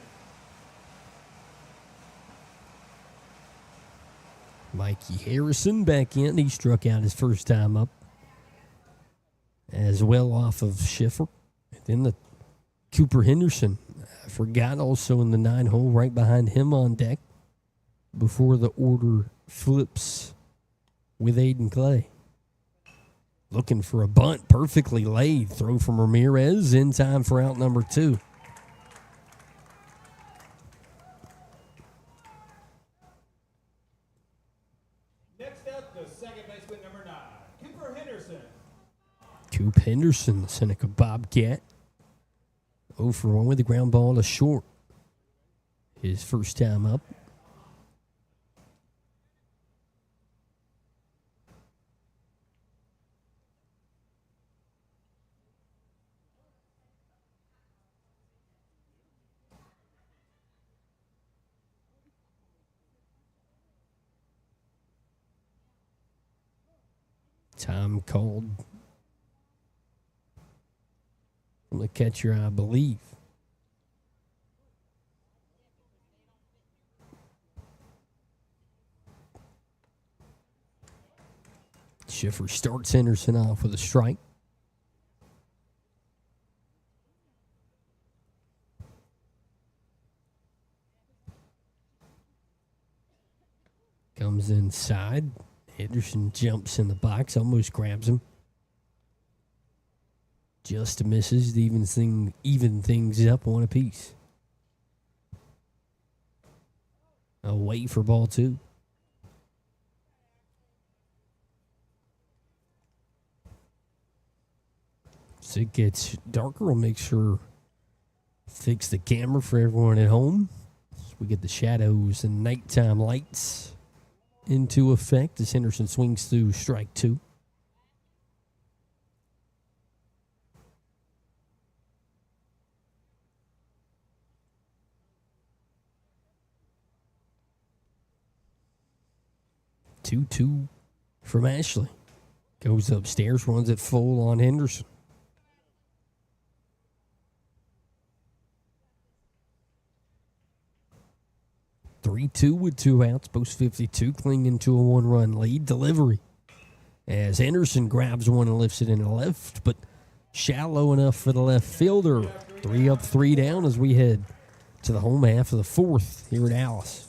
Mikey Harrison back in. He struck out his first time up. As well off of Schiffer. And then the Cooper Henderson. I forgot also in the 9-hole right behind him on deck before the order flips with Aiden Clay. Looking for a bunt, perfectly laid. Throw from Ramirez in time for out number 2. Next up, the second baseman, number 9, Cooper Henderson. Coop Henderson, the Seneca Bobcat. 0 for 1 with the ground ball to short. His first time up. Time called from the catcher, I believe. Schiffer starts Henderson off with a strike. Comes inside. Henderson jumps in the box, almost grabs him. Just misses to even things up 1 apiece. Away for ball 2. As it gets darker, we'll make sure fix the camera for everyone at home. So we get the shadows and nighttime lights into effect as Henderson swings through strike 2. Two from Ashley. Goes upstairs, runs it full on Henderson. Three-two with 2 outs. Post 52 clinging to a 1-run lead. Delivery as Henderson grabs one and lifts it into left, but shallow enough for the left fielder. 3 up, 3 down as we head to the home half of the fourth here at Alice.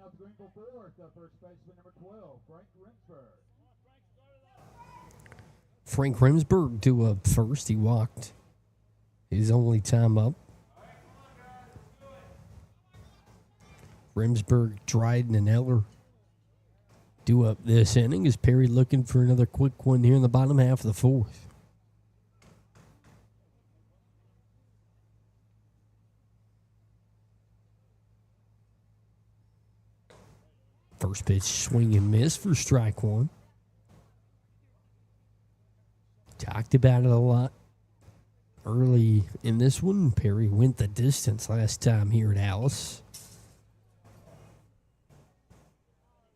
out the Greenville fourth, first baseman number 12, Frank Remsburg. Frank Remsburg due up first. He walked his only time up. Remsburg, Dryden, and Eller due up this inning. Is Perry looking for another quick one here in the bottom half of the fourth? First pitch, swing and miss for strike one. Talked about it a lot early in this one. Perry went the distance last time here at Alice.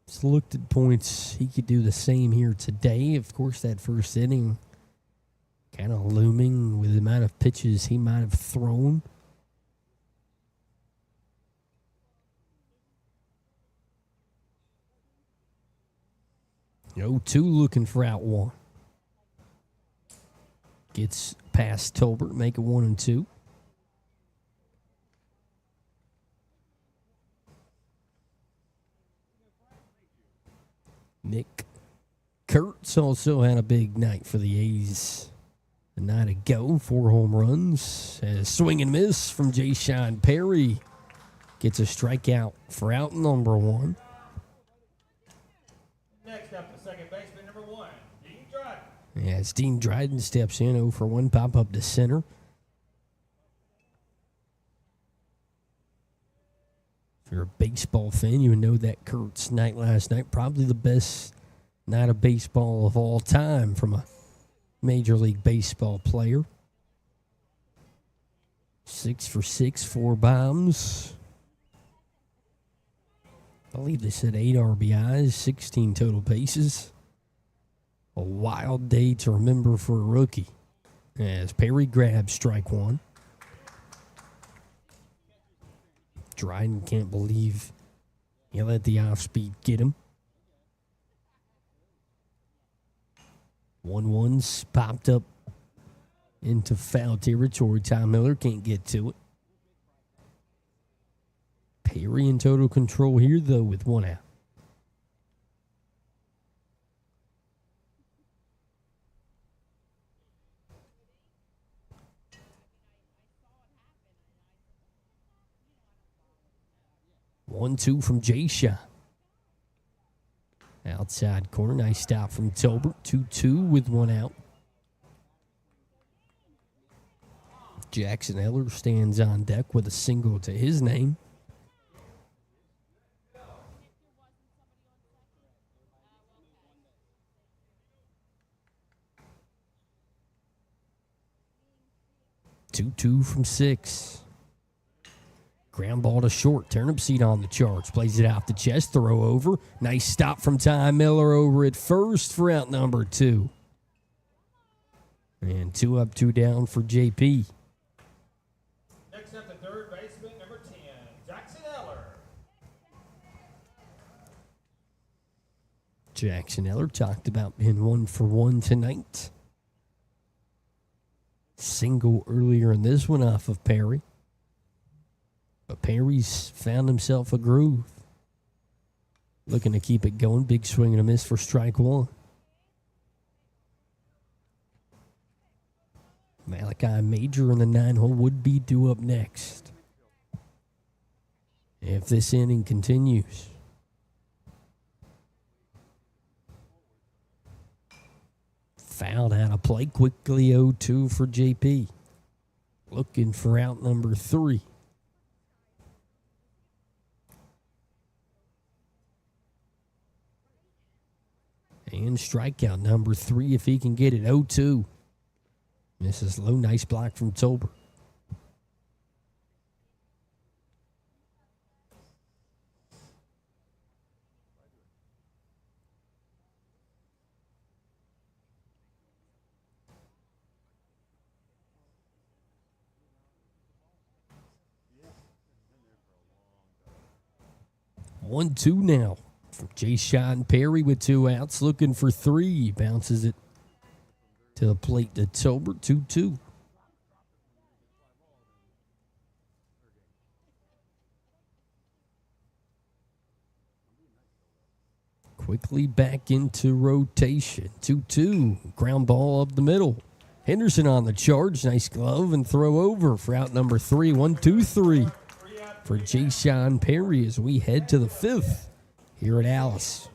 Just looked at points he could do the same here today. Of course, that first inning kind of looming with the amount of pitches he might have thrown. No, 2 looking for out one. Gets past Tolbert, make it 1-2. Nick Kurtz also had a big night for the A's a night ago. 4 home runs. A swing and miss from Jay-Sean Perry. Gets a strikeout for out number 1. Next up, the second baseman number 1, Dean Dryden. Yeah, as Dean Dryden steps in, 0 for 1, pop up to center. If you're a baseball fan, you would know that Kurt's night last night, probably the best night of baseball of all time from a Major League Baseball player. 6 for 6, 4 bombs. I believe they said 8 RBIs, 16 total bases. A wild day to remember for a rookie. As Perry grabs strike 1. Dryden can't believe he let the off-speed get him. 1-1's popped up into foul territory. Tom Miller can't get to it. Perry in total control here, though, with 1 out. One, 2 from Jay-Sean. Outside corner, nice stop from Tolbert. 2-2 with 1 out. Jackson Eller stands on deck with a single to his name. Two from 6. Ground ball to short. Turnip seat on the charge. Plays it off the chest. Throw over. Nice stop from Ty Miller over at first for out number 2. And 2 up, 2 down for JP. Next up, the third baseman, number 10, Jackson Eller. Jackson Eller talked about being 1 for 1 tonight. Single earlier in this one off of Perry. But Perry's found himself a groove. Looking to keep it going. Big swing and a miss for strike 1. Malachi Major in the 9-hole would be due up next if this inning continues. Fouled out of play. Quickly 0-2 for JP. Looking for out number 3. And strikeout number 3 if he can get it. 0-2. Misses low. Nice block from Tolbert. One, 2 now. Jay-Sean Perry with 2 outs, looking for 3. Bounces it to the plate to Tolbert. 2-2. quickly back into rotation. 2-2. Ground ball up the middle. Henderson on the charge. Nice glove and throw over for out number 3. 1-2-3 for Jay Perry as we head to the 5th here at Alice.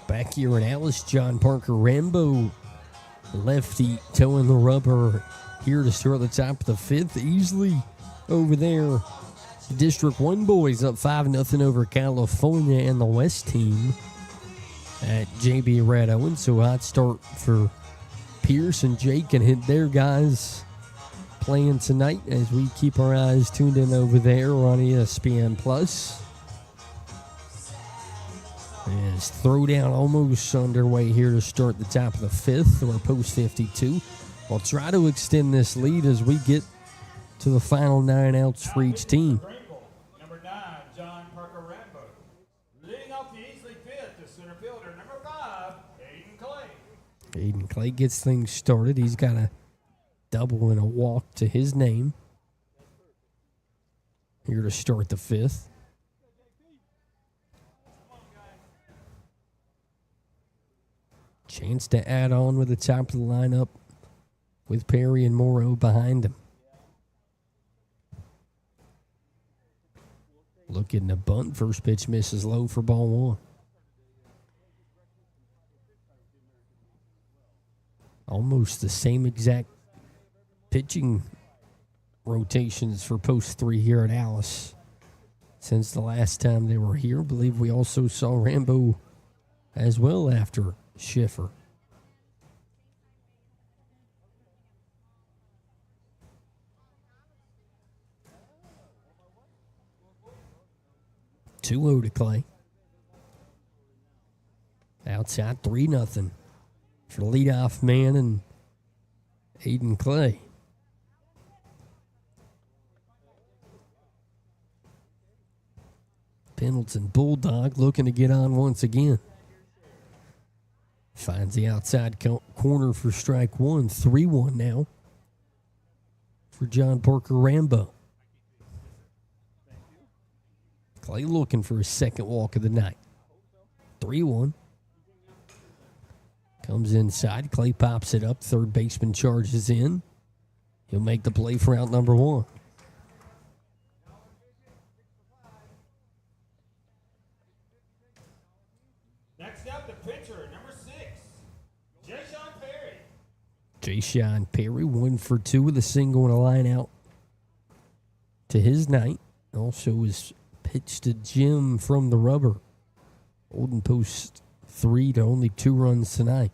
Back here at Alice, John Parker Rambo, lefty toeing the rubber here to start the top of the 5th. Easley over there. The District 1 boys up 5-0 over California and the West team at JB Red Owen. So hot start for Pierce and Jake and hit their guys playing tonight as we keep our eyes tuned in over there on ESPN Plus. As throwdown almost underway here to start the top of the 5th, or post 52. We'll try to extend this lead as we get to the final 9 outs for each team. Number 9, John Parker Rambo. Leading off the Easley 5th, the center fielder, number 5, Aiden Clay. Aiden Clay gets things started. He's got a double and a walk to his name here to start the 5th. Chance to add on with the top of the lineup with Perry and Morrow behind him. Looking to bunt. First pitch misses low for ball 1. Almost the same exact pitching rotations for post 3 here at Alice since the last time they were here. I believe we also saw Rambo as well after Schiffer. Two-0 to Clay. Outside 3-0 for the leadoff man and Aiden Clay. Pendleton Bulldog looking to get on once again. Finds the outside corner for strike 1. 3-1 now for John Parker Rambo. Clay looking for his second walk of the night. 3-1. Comes inside. Clay pops it up. Third baseman charges in. He'll make the play for out number 1. Next up, the pitcher, number 6, Jay Perry, 1 for 2 with a single and a line out to his night. Also was pitched to Jim from the rubber. Holding post 3 to only 2 runs tonight.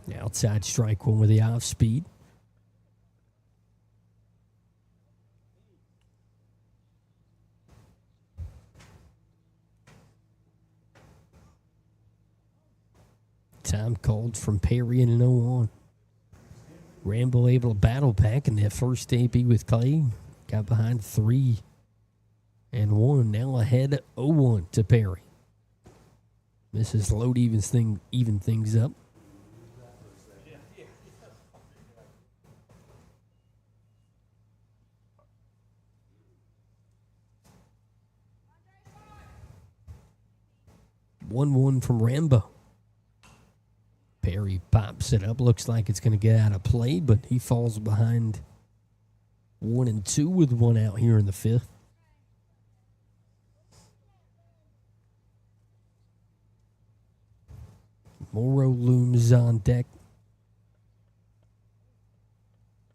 The outside strike 1 with the off speed. Time called from Perry and an 0-1. Rambo able to battle back in that first AP with Clay. Got behind 3-1. Now ahead 0-1 to Perry. Mrs. Load even things up. One from Rambo. Perry pops it up. Looks like it's going to get out of play, but he falls behind 1-2 with 1 out here in the 5th. Morrow looms on deck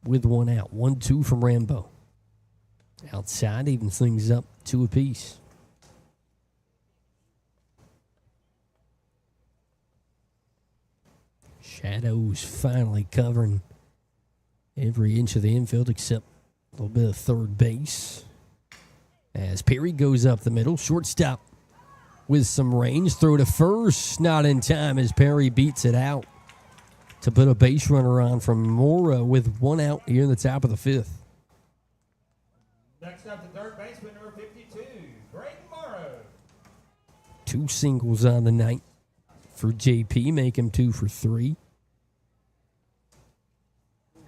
with 1 out. 1-2 from Rambo. Outside evens things up 2 apiece. Shadows finally covering every inch of the infield except a little bit of third base. As Perry goes up the middle, shortstop with some range. Throw to first, not in time as Perry beats it out to put a base runner on from Morrow with 1 out here in the top of the 5th. Next up, the third baseman, number 52, Braden Morrow. 2 singles on the night for JP, make him 2 for 3.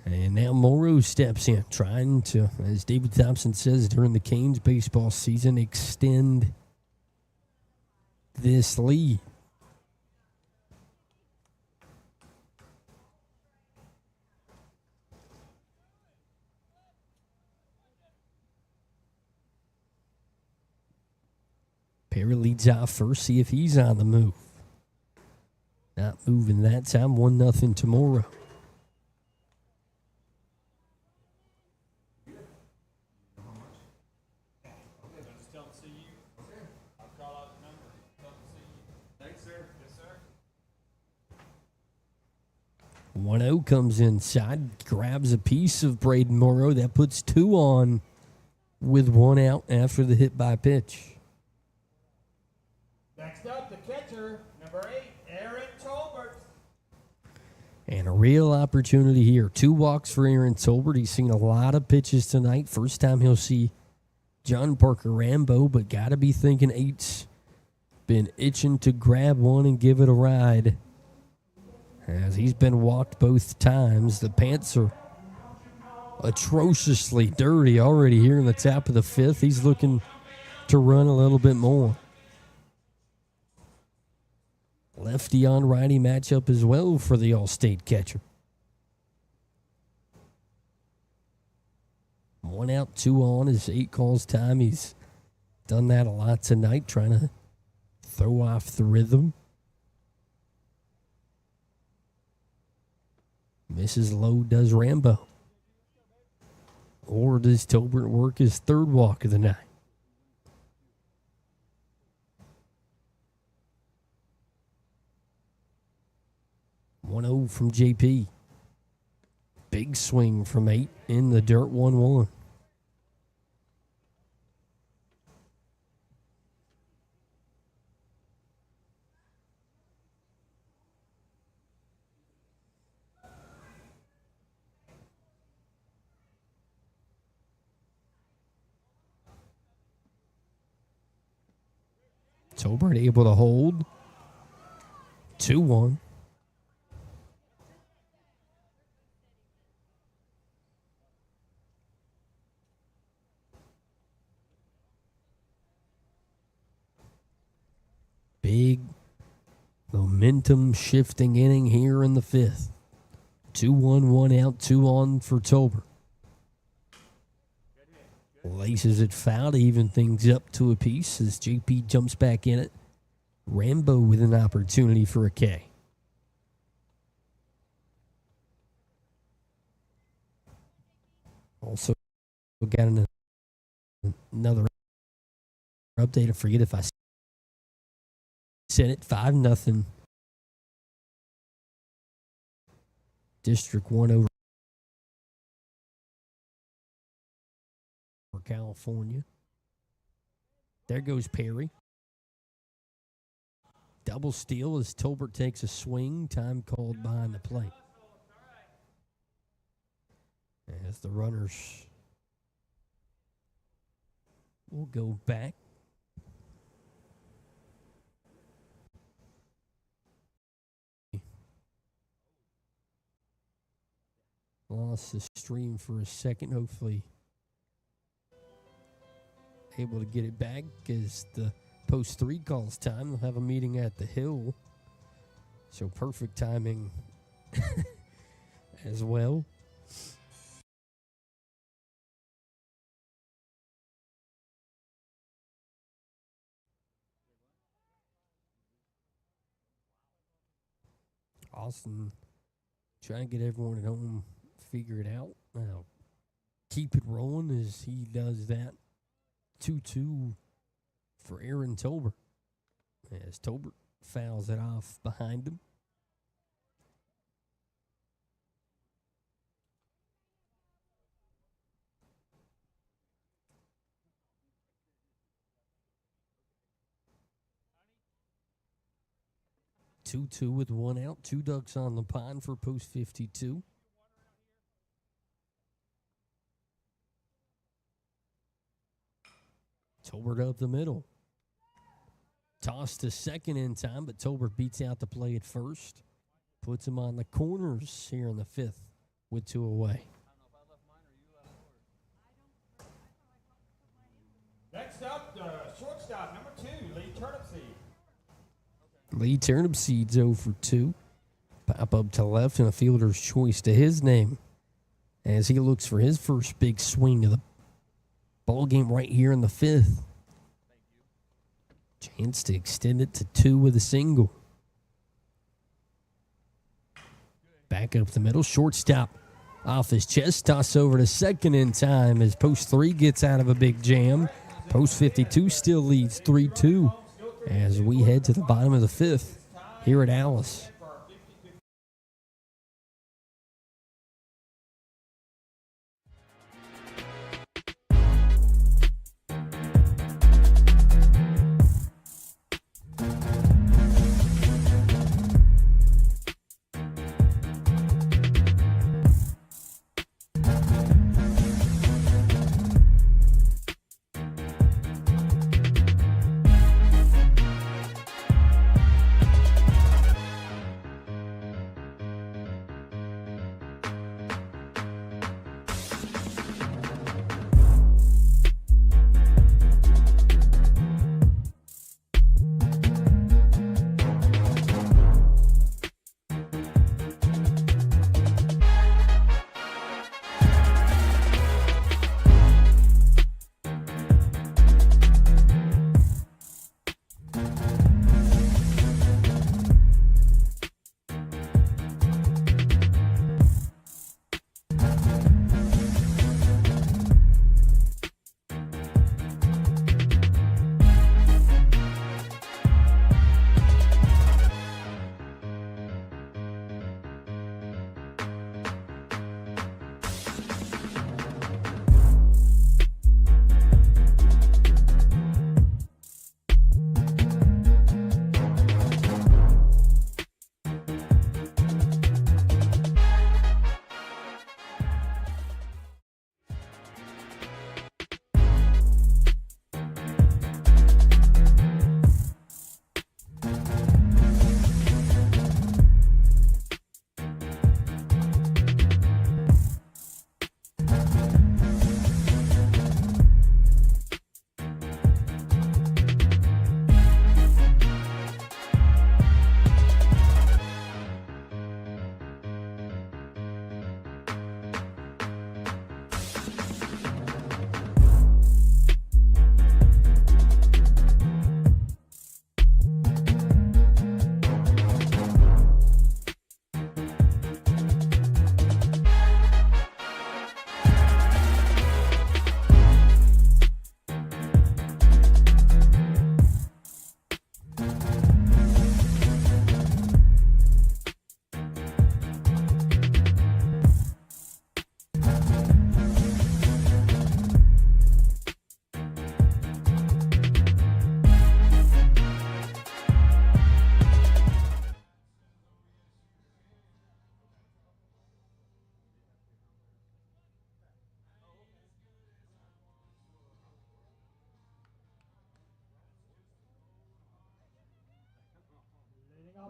And now Morrow steps in, trying to, as David Thompson says during the Canes baseball season, extend this lead. Perry leads off first, see if he's on the move. Not moving that time, 1-0 to Morrow. Yes, sir. 1-0 comes inside, grabs a piece of Braden Morrow. That puts 2 on with 1 out after the hit by pitch. Next up, the catcher, number 8, Aaron Tolbert. And a real opportunity here. 2 walks for Aaron Tolbert. He's seen a lot of pitches tonight. First time he'll see John Parker Rambo, but got to be thinking 8's been itching to grab one and give it a ride. As he's been walked both times, the pants are atrociously dirty already here in the top of the 5th. He's looking to run a little bit more. Lefty on righty matchup as well for the All-State catcher. 1 out, 2 on is 8 calls time. He's done that a lot tonight, trying to throw off the rhythm. Mrs. Lowe does Rambo. Or does Tolbert work his 3rd walk of the night? .0 from JP. Big swing from 8 in the dirt, 1-1. Tolbert able to hold. 2-1. Big momentum shifting inning here in the 5th. 2-1, 1 out, 2 on for Tolbert. Laces it foul to even things up to a piece as JP jumps back in it. Rambo with an opportunity for a K. Also got another update. I forget if I said it. 5-0. District 1 over California. There goes Perry. Double steal as Tolbert takes a swing. Time called behind the plate. as the runners will go back. Lost the stream for a second. Hopefully able to get it back as the post 3 calls time. They'll have a meeting at the Hill. So perfect timing as well. Austin trying to get everyone at home figured out. Now, keep it rolling as he does that. 2-2 for Aaron Tolbert. As Tolbert fouls it off behind him. Two with 1 out. 2 ducks on the pond for post 52. Tolbert up the middle. Toss to second in time, but Tolbert beats out the play at first. Puts him on the corners here in the 5th with 2 away. Next up, shortstop number 2, Lee Turnipseed. Lee Turnipseed's 0 for 2. Pop up to left and a fielder's choice to his name as he looks for his first big swing of the ball game right here in the 5th. Chance to extend it to 2 with a single. Back up the middle. Shortstop off his chest. Toss over to second in time as post 3 gets out of a big jam. Post 52 still leads 3-2 as we head to the bottom of the 5th here at Alice.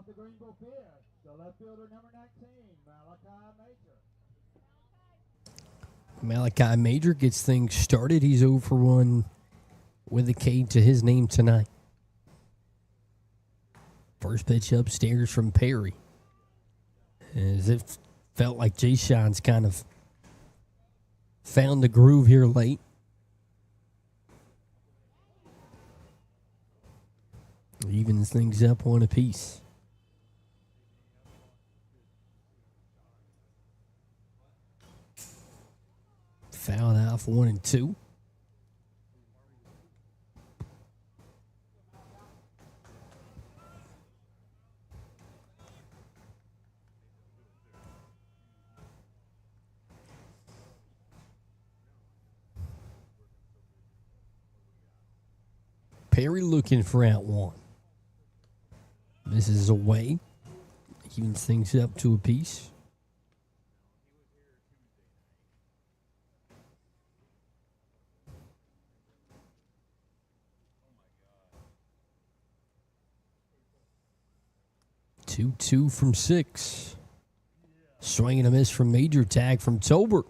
off the Greenville pitch, the left fielder number 19, Malachi Major. Malachi Major gets things started. He's 0 for 1 with a K to his name tonight. First pitch upstairs from Perry. As it felt like Jay Sean's kind of found the groove here late. Evens things up 1 apiece. Fouled off 1 and 2. Perry looking for out 1. Misses away. Evens things up 2 apiece. Two from 6. Swing and a miss from Major. Tag from Tolbert.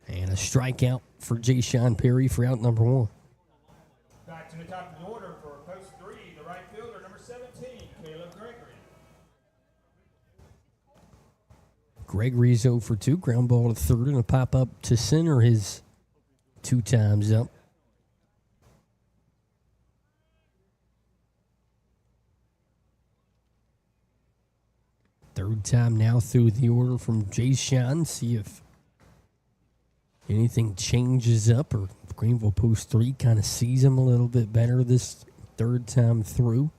And a strikeout for Jay Sean Perry for out number 1. Back to the top of the order for post 3, the right fielder, number 17, Caleb Gregory. Gregory's 0 for 2. Ground ball to third and a pop up to center his 2 times up. Third time now through the order from Jay Sean. See if anything changes up or Greenville post 3 kind of sees him a little bit better this third time through.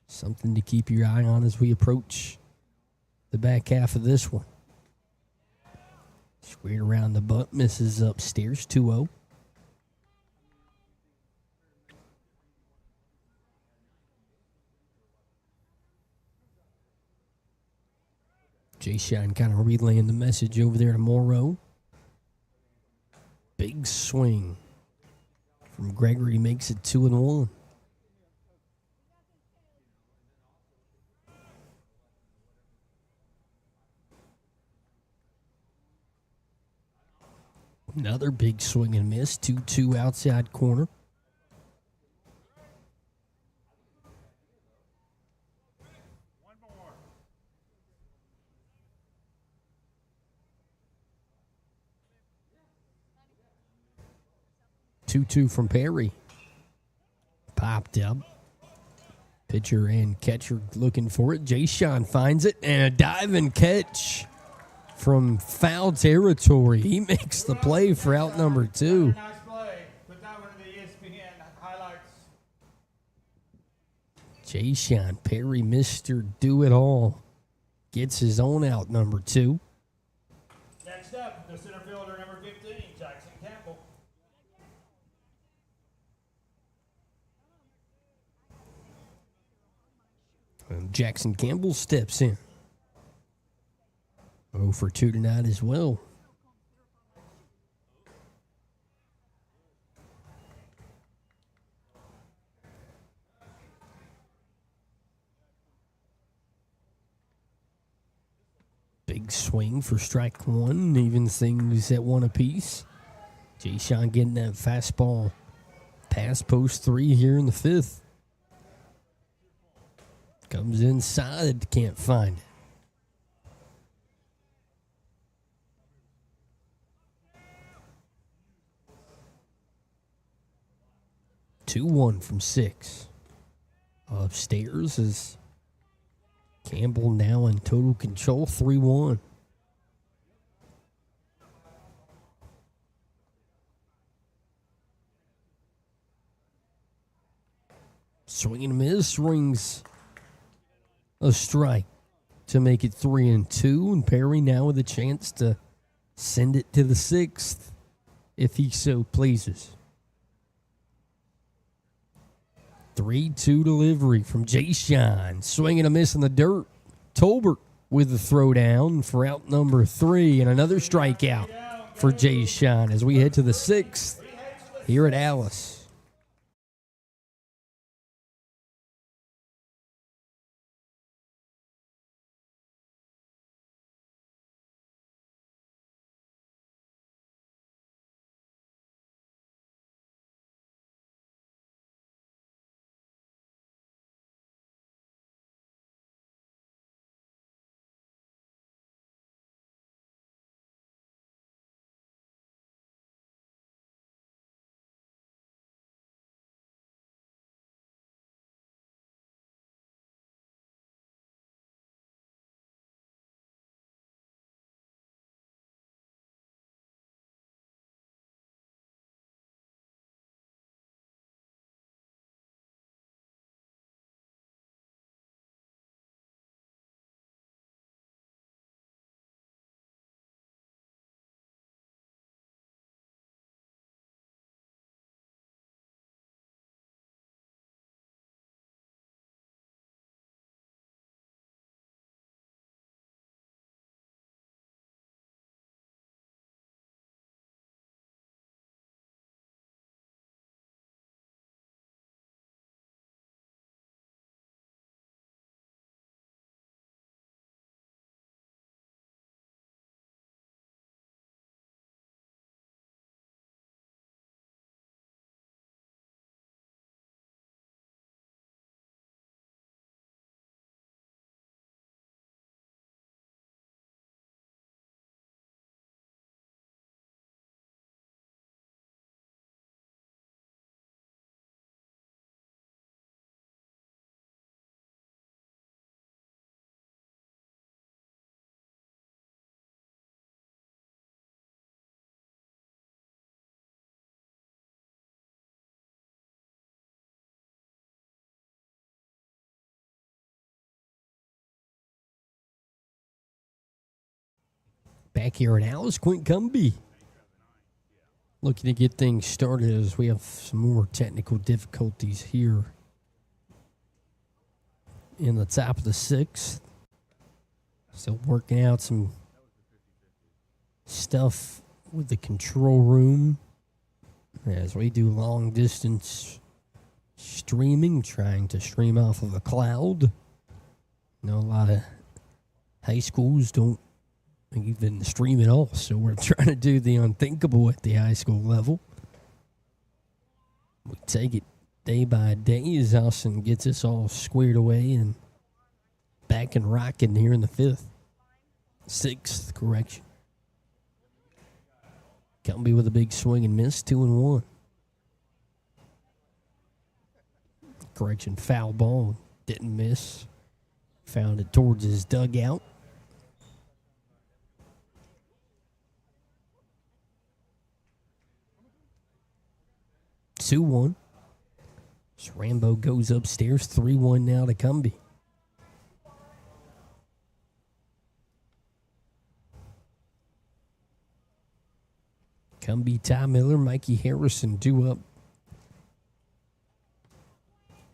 Something to keep your eye on as we approach the back half of this one. Squared around the butt, misses upstairs, 2-0. Jay Sean kind of relaying the message over there to Morrow. Big swing from Gregory, makes it 2-1. Another big swing and miss, 2-2 outside corner. Two from Perry. Popped up. Pitcher and catcher looking for it. Jay Sean finds it, and a diving catch from foul territory. He makes the play for out number 2. Nice play. Put that one in the ESPN highlights. Jay Sean Perry, Mr. Do-It-All, gets his own out number 2. Next up, the center fielder, number 15, Jackson Campbell. And Jackson Campbell steps in. 0 for 2 tonight as well. Big swing for strike 1, even things at 1 apiece. Jay Sean getting that fastball past post 3 here in the 5th. Comes inside, can't find it. Two 1 from 6. Upstairs is Campbell now in total control, 3-1. Swing and a miss, rings a strike to make it 3-2, and Perry now with a chance to send it to the 6th if he so pleases. 3-2 delivery from Jay Sean. Swing and a miss in the dirt. Tolbert with the throwdown for out number 3, and another strikeout for Jay Sean as we head to the 6th here at Alice. Back here at Alice, Quint Cumbie looking to get things started as we have some more technical difficulties here in the top of the 6th. Still working out some stuff with the control room as we do long distance streaming, trying to stream off of a cloud. I know a lot of high schools don't even stream at all, so we're trying to do the unthinkable at the high school level. We take it day by day as Austin gets us all squared away and back and rocking here in the 6th, correction. Cumbie with a big swing and miss, 2-1. Correction, foul ball, didn't miss. Found it towards his dugout. Two-1. So Rambo goes upstairs, 3-1 now to Cumbie. Cumbie, Ty Miller, Mikey Harrison due up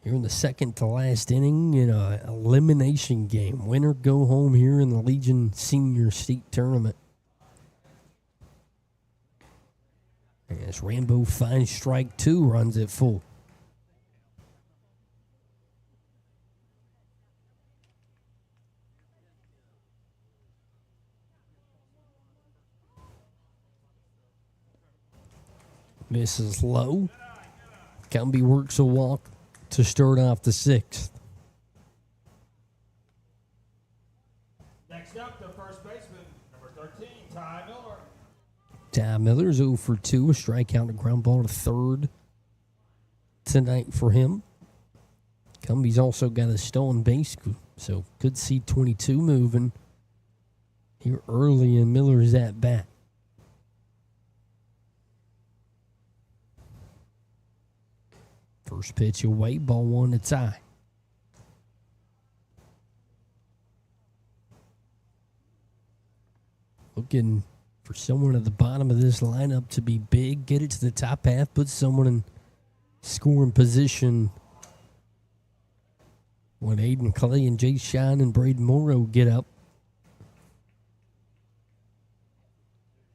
here in the second to last inning in an elimination game. Winner go home here in the Legion Senior State Tournament. As Rambo finds strike 2, runs it full. Misses low. Cumbie works a walk to start off the 6th. Next up, the first baseman, number 13, Ty Miller. Ty Miller's 0 for 2, a strikeout, a ground ball to third tonight for him. Cumbie's also got a stolen base, so could see 22 moving here early in Miller's at bat. First pitch away, ball 1 to Ty. Looking for someone at the bottom of this lineup to be big, get it to the top half, put someone in scoring position when Aiden Clay and Jay Shine and Braden Morrow get up.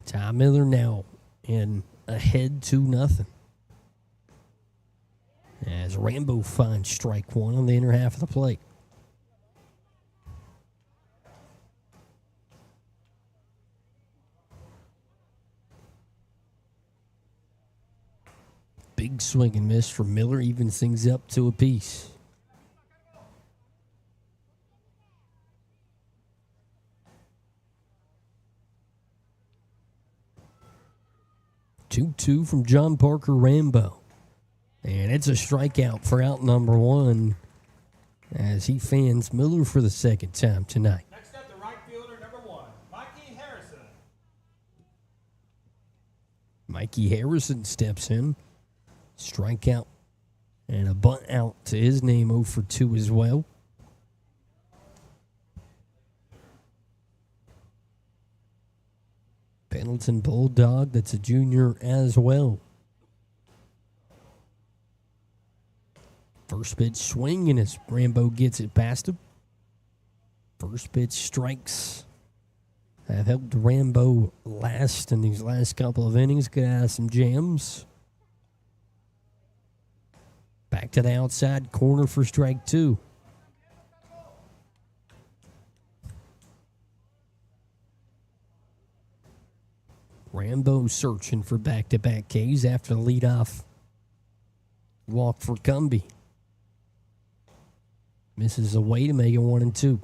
Ty Miller now in ahead 2-0. As Rambo finds strike 1 on the inner half of the plate. Big swing and miss for Miller, evens things up to a piece. Two from John Parker Rambo. And it's a strikeout for out number 1 as he fans Miller for the second time tonight. Next up, the right fielder, number 1, Mikey Harrison. Mikey Harrison steps in. Strikeout and a bunt out to his name, 0 for 2 as well. Pendleton Bulldog, that's a junior as well. First pitch swinging as Rambo gets it past him. First pitch strikes have helped Rambo last in these last couple of innings. Get out of some jams. Back to the outside corner for strike 2. Rambo searching for back-to-back Ks after the leadoff walk for Cumbie. Misses away to make it 1-2.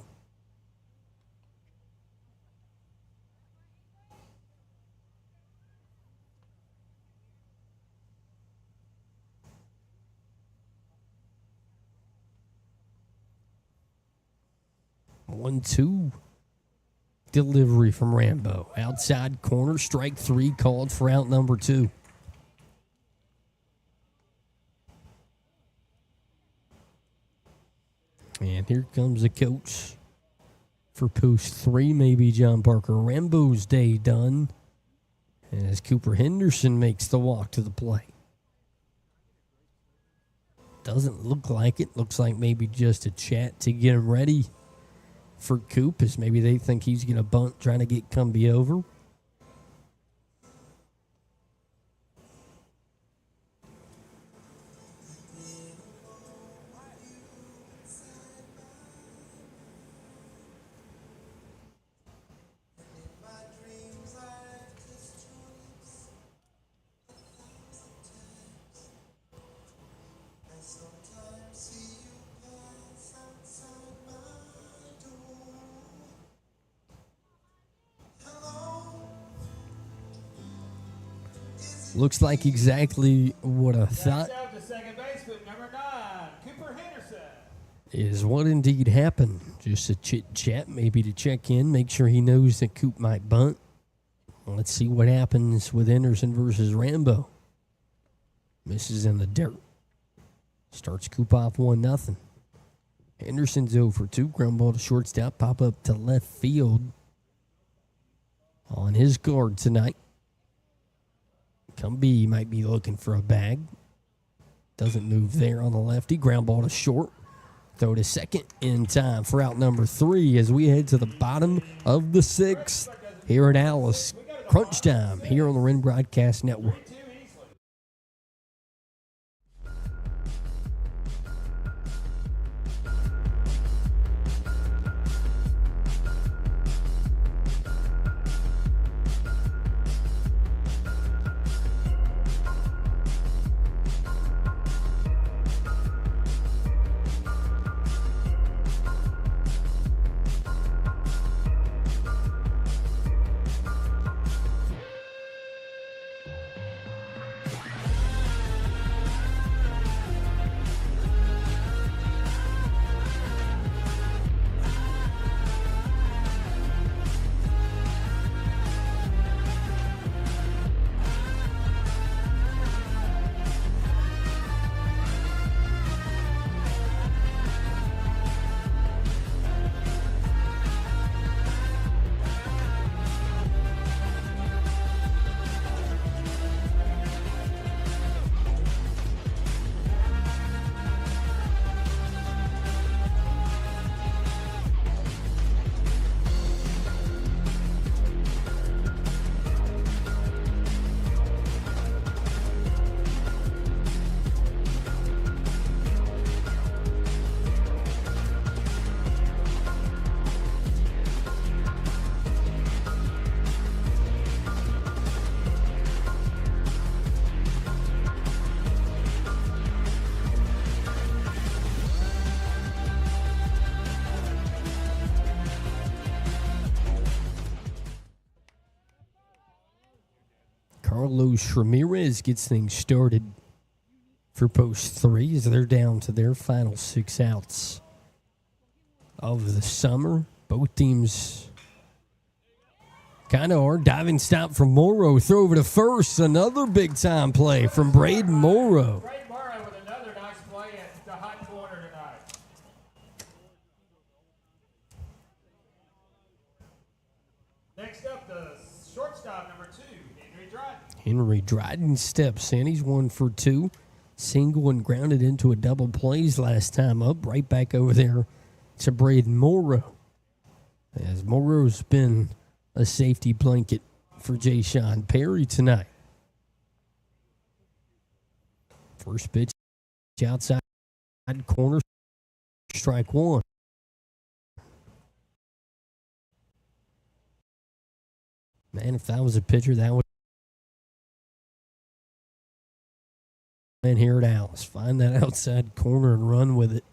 One-two delivery from Rambo. Outside corner, strike 3 called for out number 2. And here comes the coach for post 3. Maybe John Parker Rambo's day done as Cooper Henderson makes the walk to the plate. Doesn't look like it. Looks like maybe just a chat to get him ready for Coop, as maybe they think he's going to bunt, trying to get Cumbie over. Looks like exactly what I thought Out to second baseman, number 9, Cooper Henderson. is what indeed happened. Just a chit-chat, maybe to check in, make sure he knows that Coop might bunt. Let's see what happens with Henderson versus Rambo. Misses in the dirt. Starts Coop off 1-0. Henderson's 0 for 2. Ground ball to shortstop. Pop up to left field on his guard tonight. Cumbie might be looking for a bag. Doesn't move there on the lefty. Ground ball to short. Throw to second in time for out number 3 as we head to the bottom of the 6th here at Alice. Crunch time here on the Wren Broadcast Network. Carlos Ramirez gets things started for post 3 as they're down to their final 6 outs of the summer. Both teams kind of are. Diving stop from Morrow. Throw over to first. Another big-time play from Braden Morrow. Braden Morrow with another nice play at the hot corner tonight. Next up, the shortstop, number 2, Henry Dryden. Henry Dryden steps in. He's 1 for 2. Single and grounded into a double plays last time up. Right back over there to Braden Morrow. As Morrow's been a safety blanket for Jay Sean Perry tonight. First pitch outside corner. Strike 1. Man, if that was a pitcher, that would in here at Alice. Find that outside corner and run with it.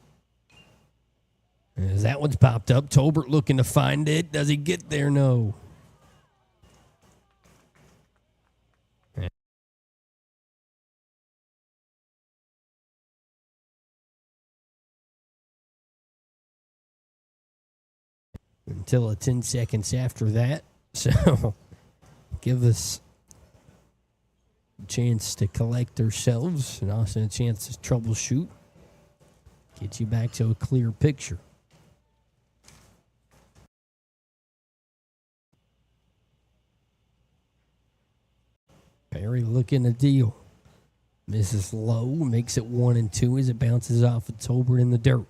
As that one's popped up. Tolbert looking to find it. Does he get there? No. Until 10 seconds after that. So give us chance to collect ourselves and also a chance to troubleshoot. Get you back to a clear picture. Perry looking to deal. Misses low, makes it 1-2 as it bounces off of Tolbert in the dirt.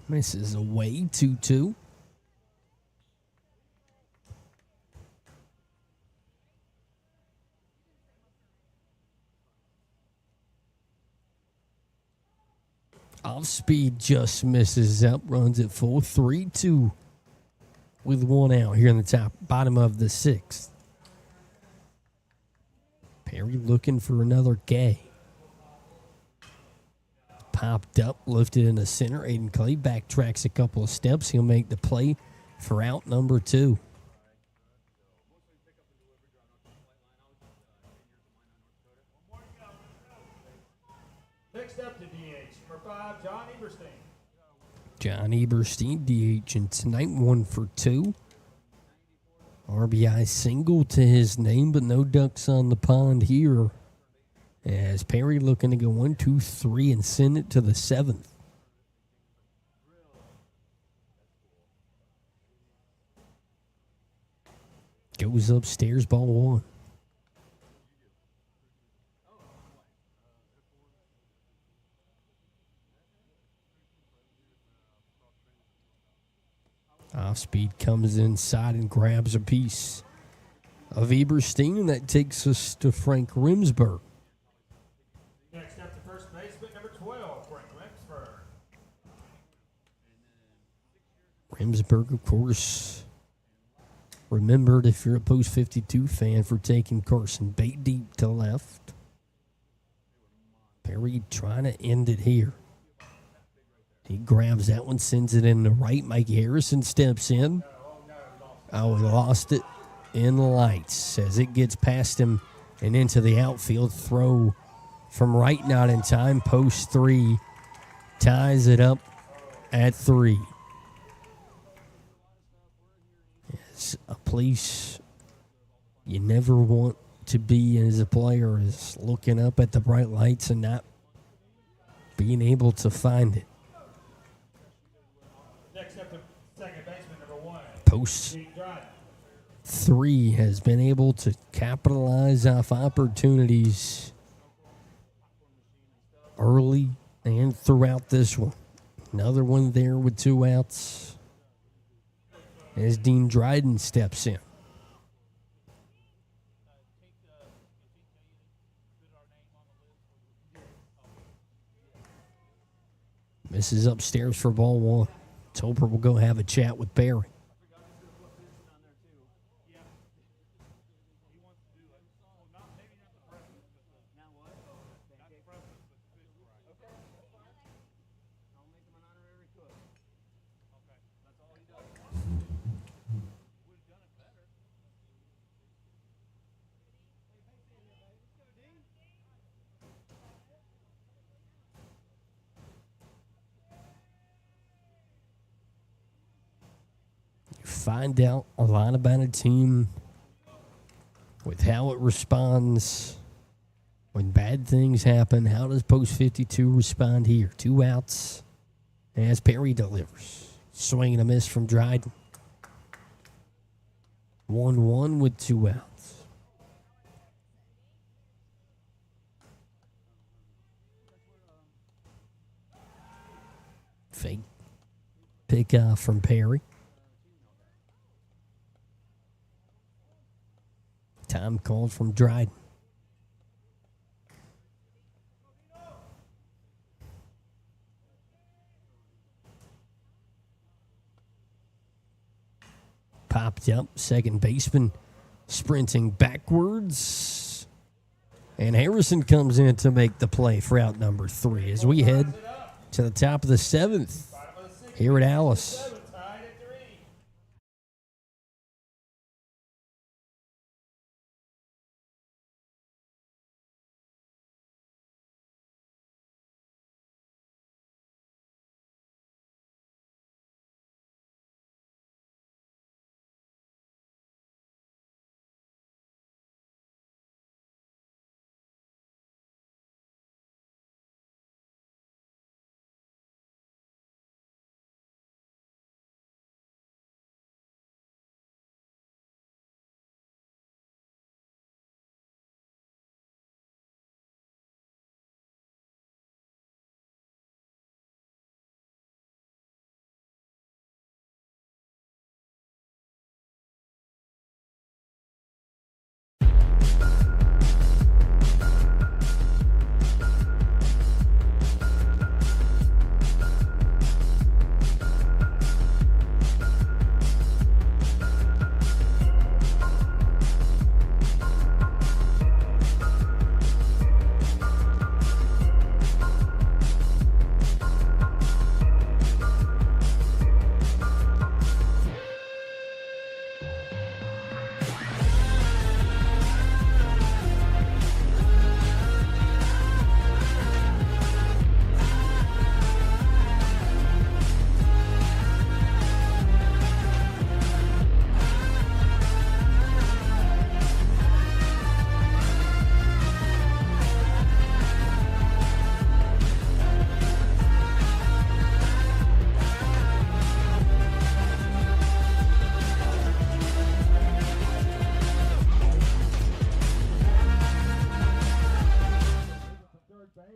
Misses away, 2-2. Off speed just misses up, runs it full, 3-2 with one out here in the bottom of the sixth. Perry looking for another K. Popped up, lifted in the center. Aiden Clay backtracks a couple of steps. He'll make the play for out number 2. Next up to DH, number 5, John Eberstein. John Eberstein, DH, and tonight 1 for 2. RBI single to his name, but no ducks on the pond here. As Perry looking to go 1, 2, 3 and send it to the 7th. Goes upstairs, ball 1. Off speed comes inside and grabs a piece of Eberstein, and that takes us to Frank Rimsberg. Next up to first baseman, number 12, Frank Rimsberg. Rimsberg, of course, remembered if you're a Post 52 fan for taking Carson Bate deep to left. Perry trying to end it here. He grabs that one, sends it in the right. Mike Harrison steps in. Oh, he lost it in the lights as it gets past him and into the outfield. Throw from right, not in time. Post 3 ties it up at 3. It's a place you never want to be as a player, is looking up at the bright lights and not being able to find it. Post 3 has been able to capitalize off opportunities early and throughout this one. Another one there with 2 outs as Dean Dryden steps in. Misses upstairs for ball 1. Tolbert will go have a chat with Perry. Find out a lot about a team with how it responds when bad things happen. How does Post 52 respond here? 2 outs as Perry delivers. Swing and a miss from Dryden. 1-1 with 2 outs. Fake pick off from Perry. Time called from Dryden. Popped up, second baseman sprinting backwards. And Harrison comes in to make the play for out number 3 as we head to the top of the 7th here at Alice.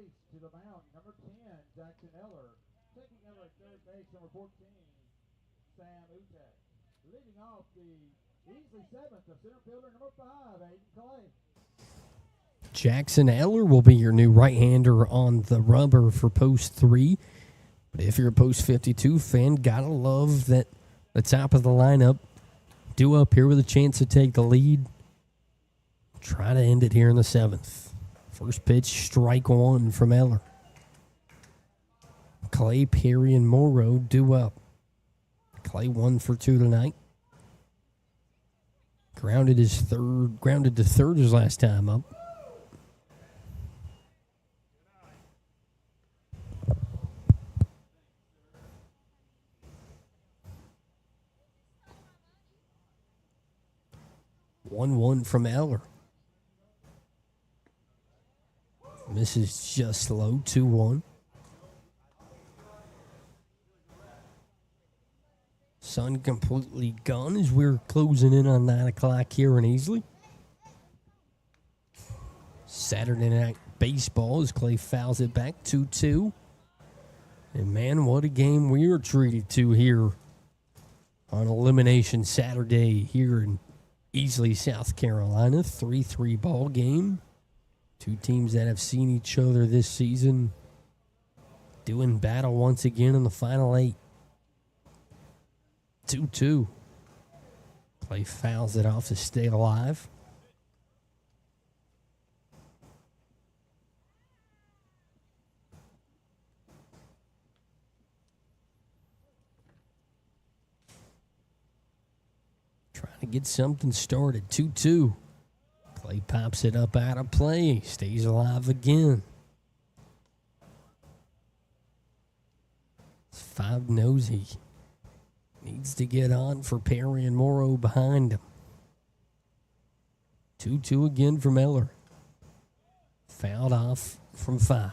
base to the mound, number 10, Jackson Eller. Taking over at third base, number 14, Sam Utek. Leading off the Easley 7th, the center fielder, number 5, Aiden Clay. Jackson Eller will be your new right-hander on the rubber for post 3. But if you're a post 52 fan, gotta love that the top of the lineup due up here with a chance to take the lead. Try to end it here in the 7th. First pitch, strike 1 from Eller. Clay, Perry, and Morrow due up. Clay 1 for 2 tonight. Grounded to third his last time up. One from Eller. Misses just low, 2-1. Sun completely gone as we're closing in on 9 o'clock here in Easley. Saturday night baseball as Clay fouls it back 2-2. And man, what a game we are treated to here on Elimination Saturday here in Easley, South Carolina. 3-3 ball game. Two teams that have seen each other this season doing battle once again in the final 8. 2-2. Clay fouls it off to stay alive. Trying to get something started. 2-2. Clay pops it up out of play. Stays alive again. It's 5-nosy. Needs to get on for Perry and Morrow behind him. 2-2 again from Eller. Fouled off from 5.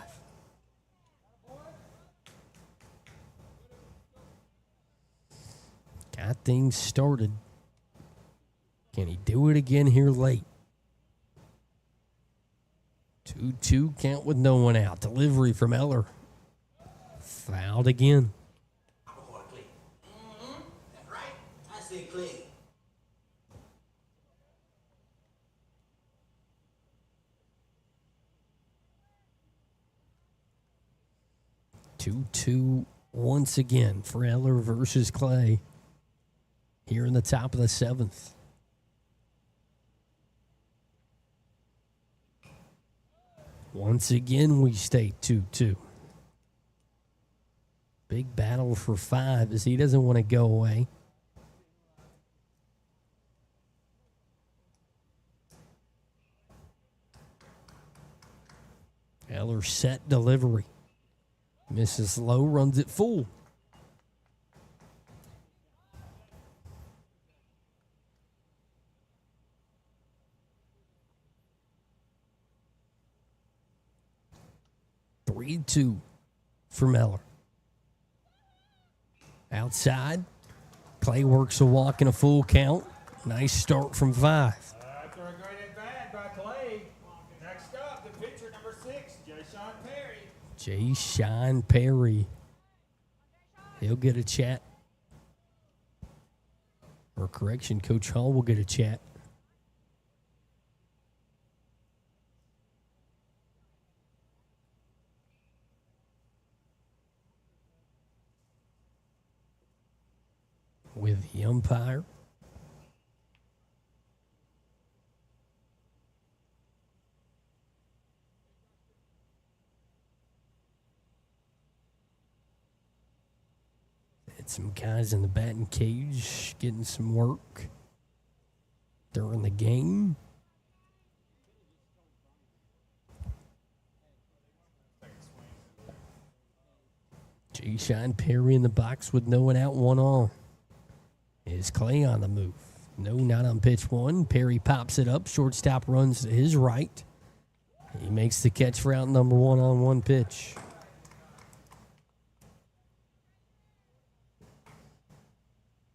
Got things started. Can he do it again here late? 2-2 count with no one out. Delivery from Eller. Fouled again. 2-2 once again for Eller versus Clay here in the top of the 7th. Once again, we stay 2-2. Big battle for 5 as he doesn't want to go away. Eller set delivery. Misses low, runs it full. Three-2 for Miller. Outside, Clay works a walk and a full count. Nice start from 5. After a great at-bat by Clay. Next up, the pitcher, number 6, Jay-Sean Perry. Jay-Sean Perry. He'll get a chat. Or correction, Coach Hall will get a chat. With the umpire. Had some guys in the batting cage getting some work during the game. Jay-Sean Perry in the box with no one out, 1 on. Is Clay on the move? No, not on pitch 1. Perry pops it up. Shortstop runs to his right. He makes the catch for out number 1 on 1 pitch.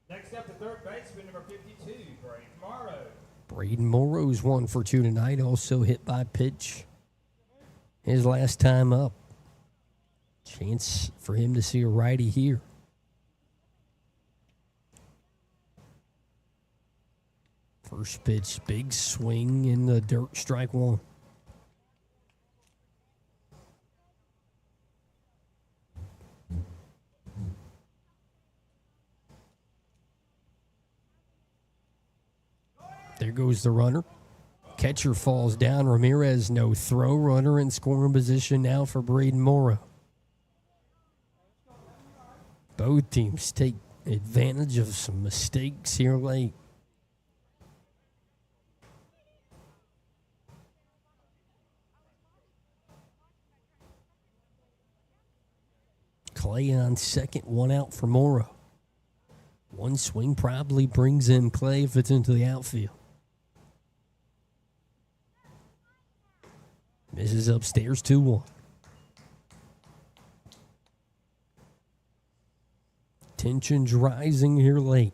Next up, the third baseman, number 52, Braden Morrow. Braden Morrow's 1 for 2 tonight. Also hit by pitch. his last time up. Chance for him to see a righty here. First pitch, big swing in the dirt, strike one. There goes the runner. Catcher falls down. Ramirez, no throw. Runner in scoring position now for Braden Morrow. Both teams take advantage of some mistakes here late. Clay on second, one out for Morrow. One swing probably brings in Clay if it's into the outfield. Misses upstairs 2-1. Tensions rising here late.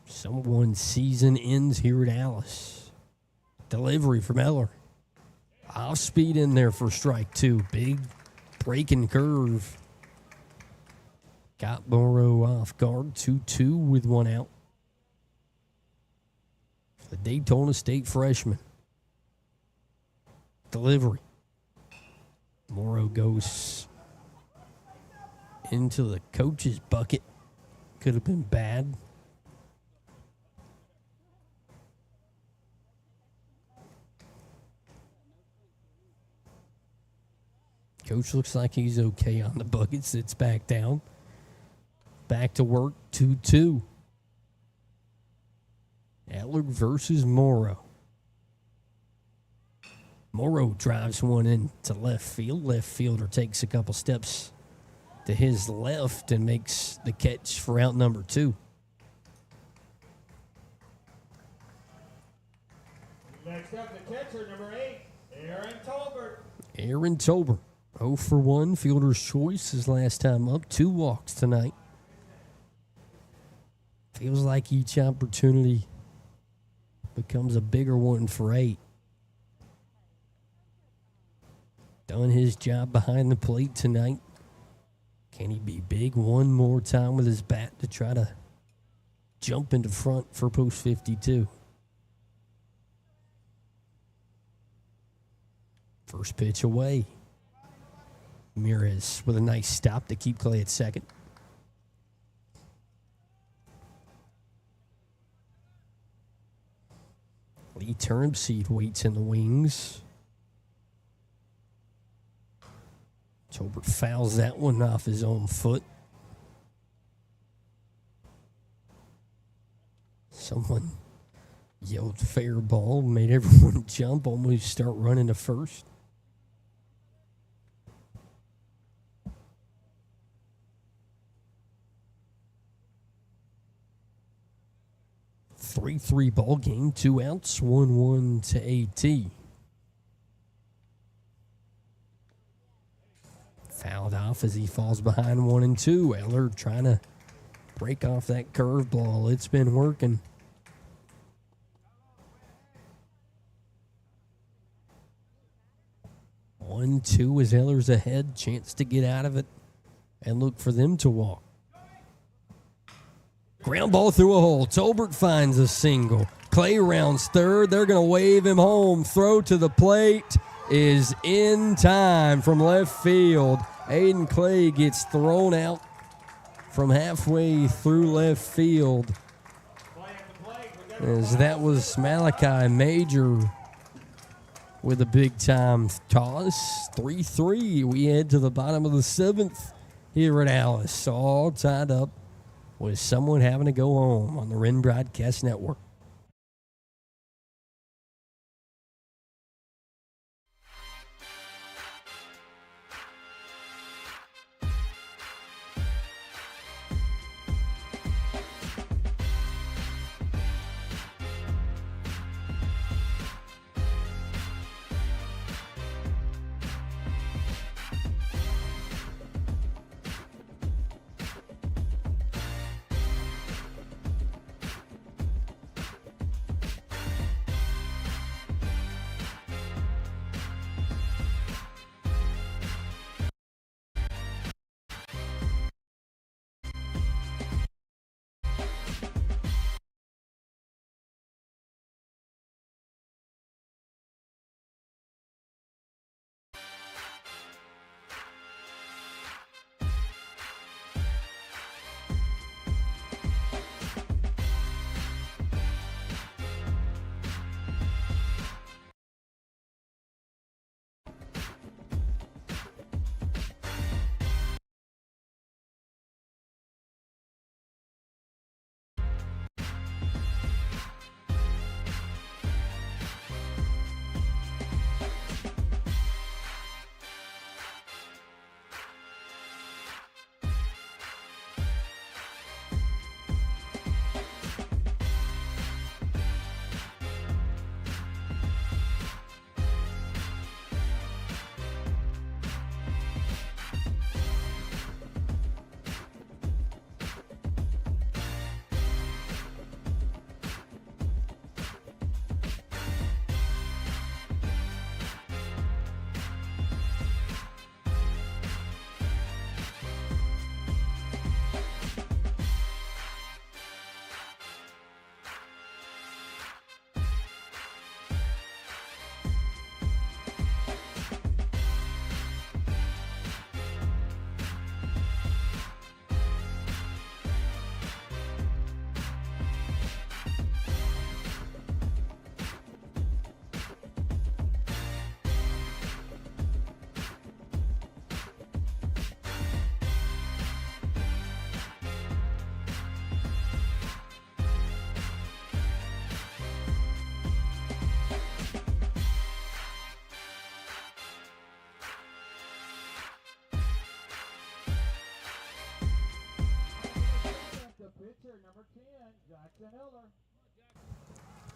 Someone's season ends here at Alice. Delivery from Eller. Off speed in there for strike two. Big breaking curve. Got Morrow off guard. 2-2 with one out. The Daytona State freshman. Delivery. Morrow goes into the coach's bucket. Could have been bad. Coach looks like he's okay on the bucket. Sits back down. Back to work. 2-2. Eller versus Morrow. Morrow drives one into left field. Left fielder takes a couple steps to his left and makes the catch for out number 2. Next up, the catcher, number 8, Aaron Tolbert. Aaron Tolbert, 0 for 1. Fielder's choice his last time up. 2 walks tonight. Feels like each opportunity becomes a bigger one for 8. Done his job behind the plate tonight. Can he be big one more time with his bat to try to jump into front for post 52? First pitch away. Ramirez with a nice stop to keep Clay at second. Lee Turnipseed waits in the wings. Tolbert fouls that one off his own foot. Someone yelled fair ball, made everyone jump, almost start running to first. Three ball game, 2 outs, 1-1 to AT. Fouled off as he falls behind 1-2. Eller trying to break off that curveball. It's been working. One, two as Eller's ahead. Chance to get out of it and look for them to walk. Ground ball through a hole. Tolbert finds a single. Clay rounds third. They're going to wave him home. Throw to the plate is in time from left field. Aiden Clay gets thrown out from halfway through left field. As that was Malachi Major with a big-time toss. 3-3. We head to the bottom of the 7th here at Alice. All tied up with someone having to go home on the Wren Broadcast Network.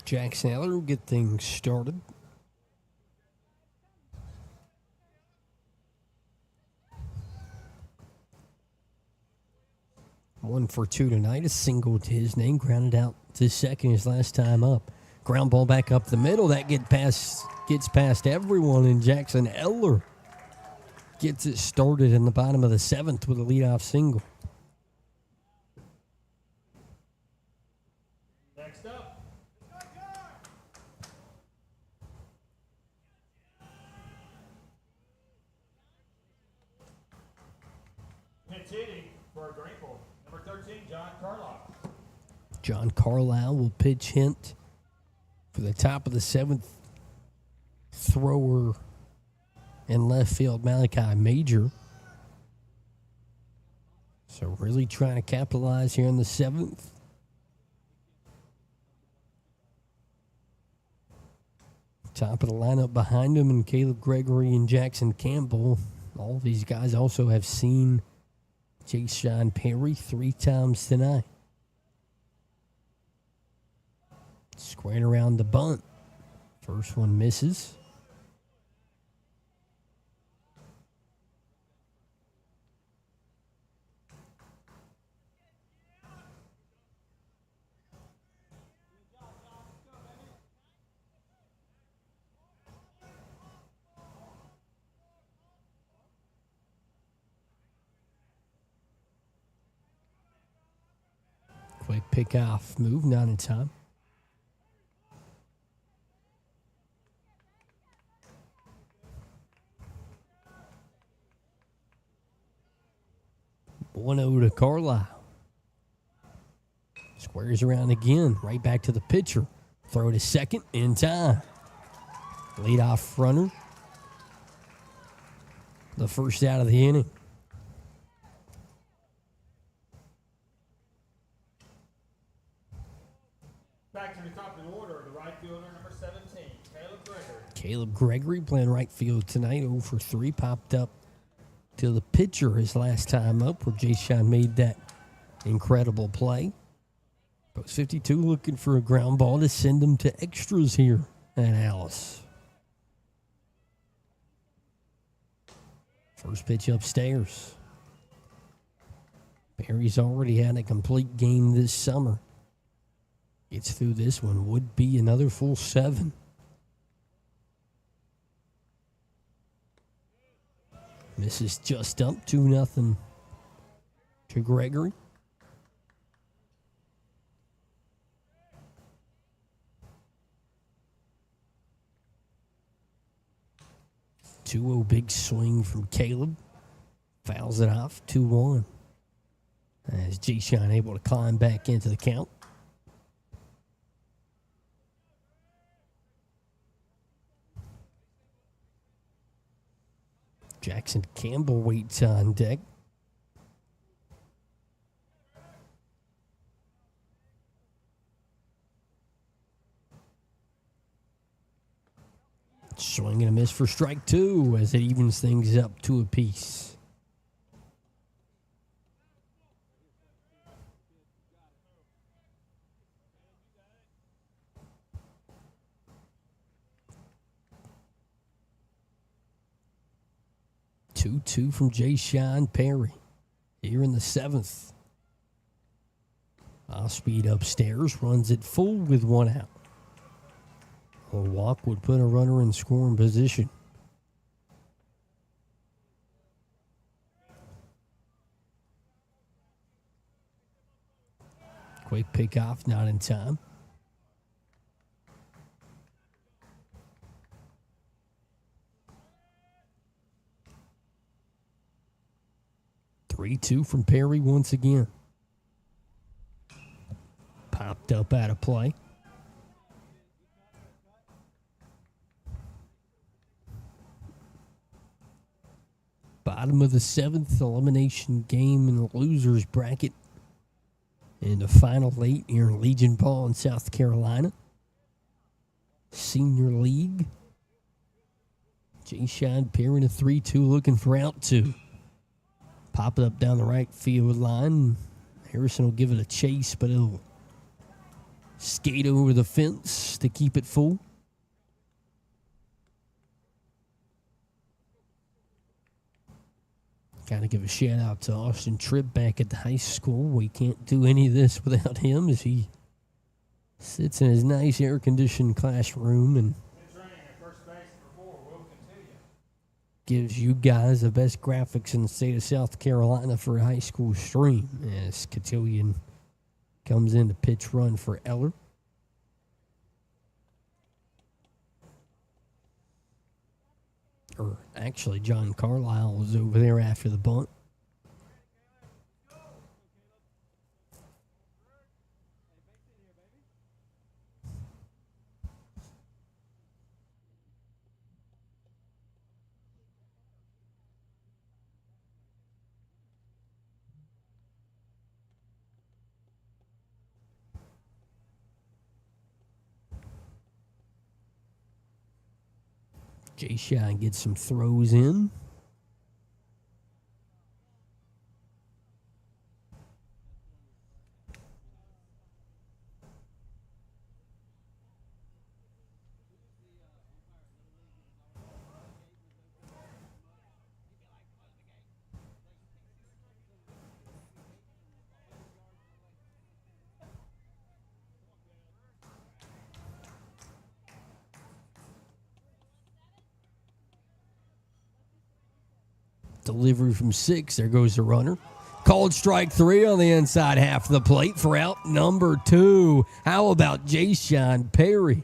Jackson Eller will get things started. One for two tonight. A single to his name. Grounded out to second his last time up. Ground ball back up the middle. That gets past everyone, and Jackson Eller gets it started in the bottom of the seventh with a leadoff single. Next up. Pitch hitting for Greenville, number 13, John Carlisle. John Carlisle will pitch hint for the top of the seventh. Thrower in left field, Malachi Major. So really trying to capitalize here in the seventh. Top of the lineup behind him, and Caleb Gregory and Jackson Campbell. All of these guys also have seen Jayshon Perry 3 times tonight. Squaring around the bunt. First one misses. Quick pick off move, not in time. One 0 to Carlisle. Squares around again, right back to the pitcher. Throw to second in time. Leadoff runner. The first out of the inning. Back to the top of the order, the right fielder, number 17, Caleb Gregory. Caleb Gregory playing right field tonight. 0 for 3. Popped up to the pitcher his last time up, where Jayshon made that incredible play. Post 52 looking for a ground ball to send him to extras here at Alice. First pitch upstairs. Perry's already had a complete game this summer. Gets through this one, would be another full 7. Misses just up, 2-0 to Gregory. Big swing from Caleb. Fouls it off, 2-1. As Jayshon able to climb back into the count. Jackson Campbell waits on deck. Swing and a miss for strike 2 as it evens things up 2 apiece. Two from Jayshon Perry here in the 7th. Off speed upstairs, runs it full with 1 out. A walk would put a runner in scoring position. Quick pick off, not in time. Three-two from Perry once again. Popped up out of play. Bottom of the 7th, elimination game in the losers bracket in the final 8 here in Legion Ball in South Carolina. Senior League. Jayshon Perry in a 3-2 looking for out 2. Pop it up down the right field line. Harrison will give it a chase, but it'll skate over the fence to keep it full. Got to give a shout out to Austin Tripp back at the high school. We can't do any of this without him as he sits in his nice air-conditioned classroom and gives you guys the best graphics in the state of South Carolina for a high school stream as Cotillion comes in to pitch run for Eller. Or actually, John Carlisle was over there after the bunt. Jay Shine gets some throws in. Delivery from 6. There goes the runner. Called strike 3 on the inside half of the plate for out number 2. How about Jay-Sean Perry?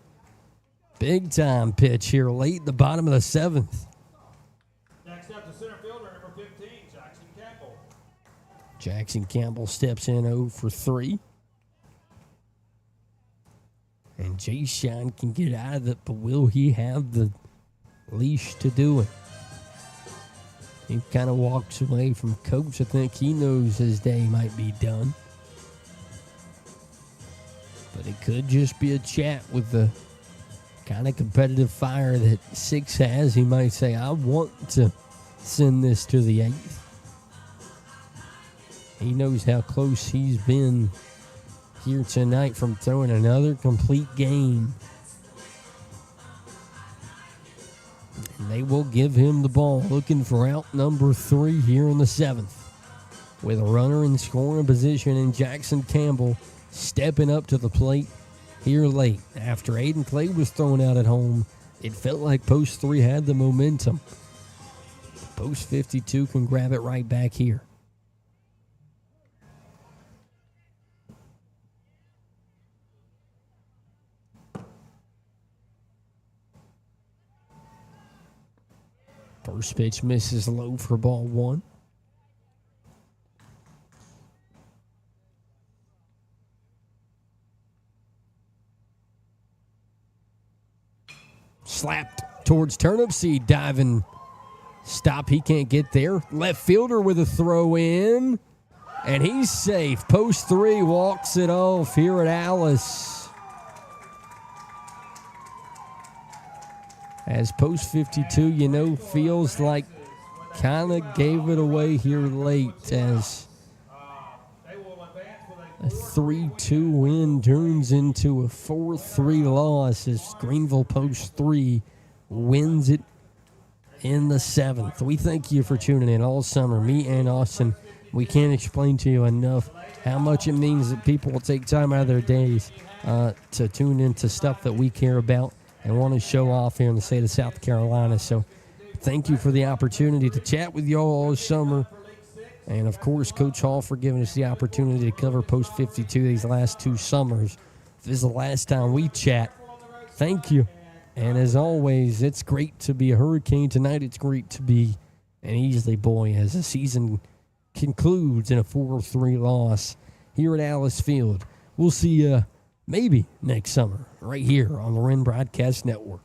Big time pitch here late in the bottom of the 7th. Next up, the center fielder, number 15, Jackson Campbell. Jackson Campbell steps in 0 for 3. And Jay-Sean can get out of it, but will he have the leash to do it? He kind of walks away from Coach. I think he knows his day might be done. But it could just be a chat with the kind of competitive fire that 6 has. He might say, I want to send this to the 8th. He knows how close he's been here tonight from throwing another complete game. And they will give him the ball, looking for out number 3 here in the 7th. With a runner in scoring position and Jackson Campbell stepping up to the plate here late. After Aiden Clay was thrown out at home, it felt like Post 3 had the momentum. Post 52 can grab it right back here. First pitch misses low for ball 1. Slapped towards turnip seed, diving stop. He can't get there. Left fielder with a throw in, and he's safe. Post 3 walks it off here at Alice. As Post 52, feels like kind of gave it away here late as a 3-2 win turns into a 4-3 loss as Greenville Post 3 wins it in the 7th. We thank you for tuning in all summer. Me and Austin, we can't explain to you enough how much it means that people will take time out of their days to tune into stuff that we care about and want to show off here in the state of South Carolina. So thank you for the opportunity to chat with y'all all summer. And, of course, Coach Hall for giving us the opportunity to cover Post 52 these last 2 summers. If this is the last time we chat, thank you. And, as always, it's great to be a Hurricane tonight. It's great to be an Easley boy as the season concludes in a 4-3 loss here at Alice Field. We'll see you maybe next summer right here on the Wren Broadcast Network.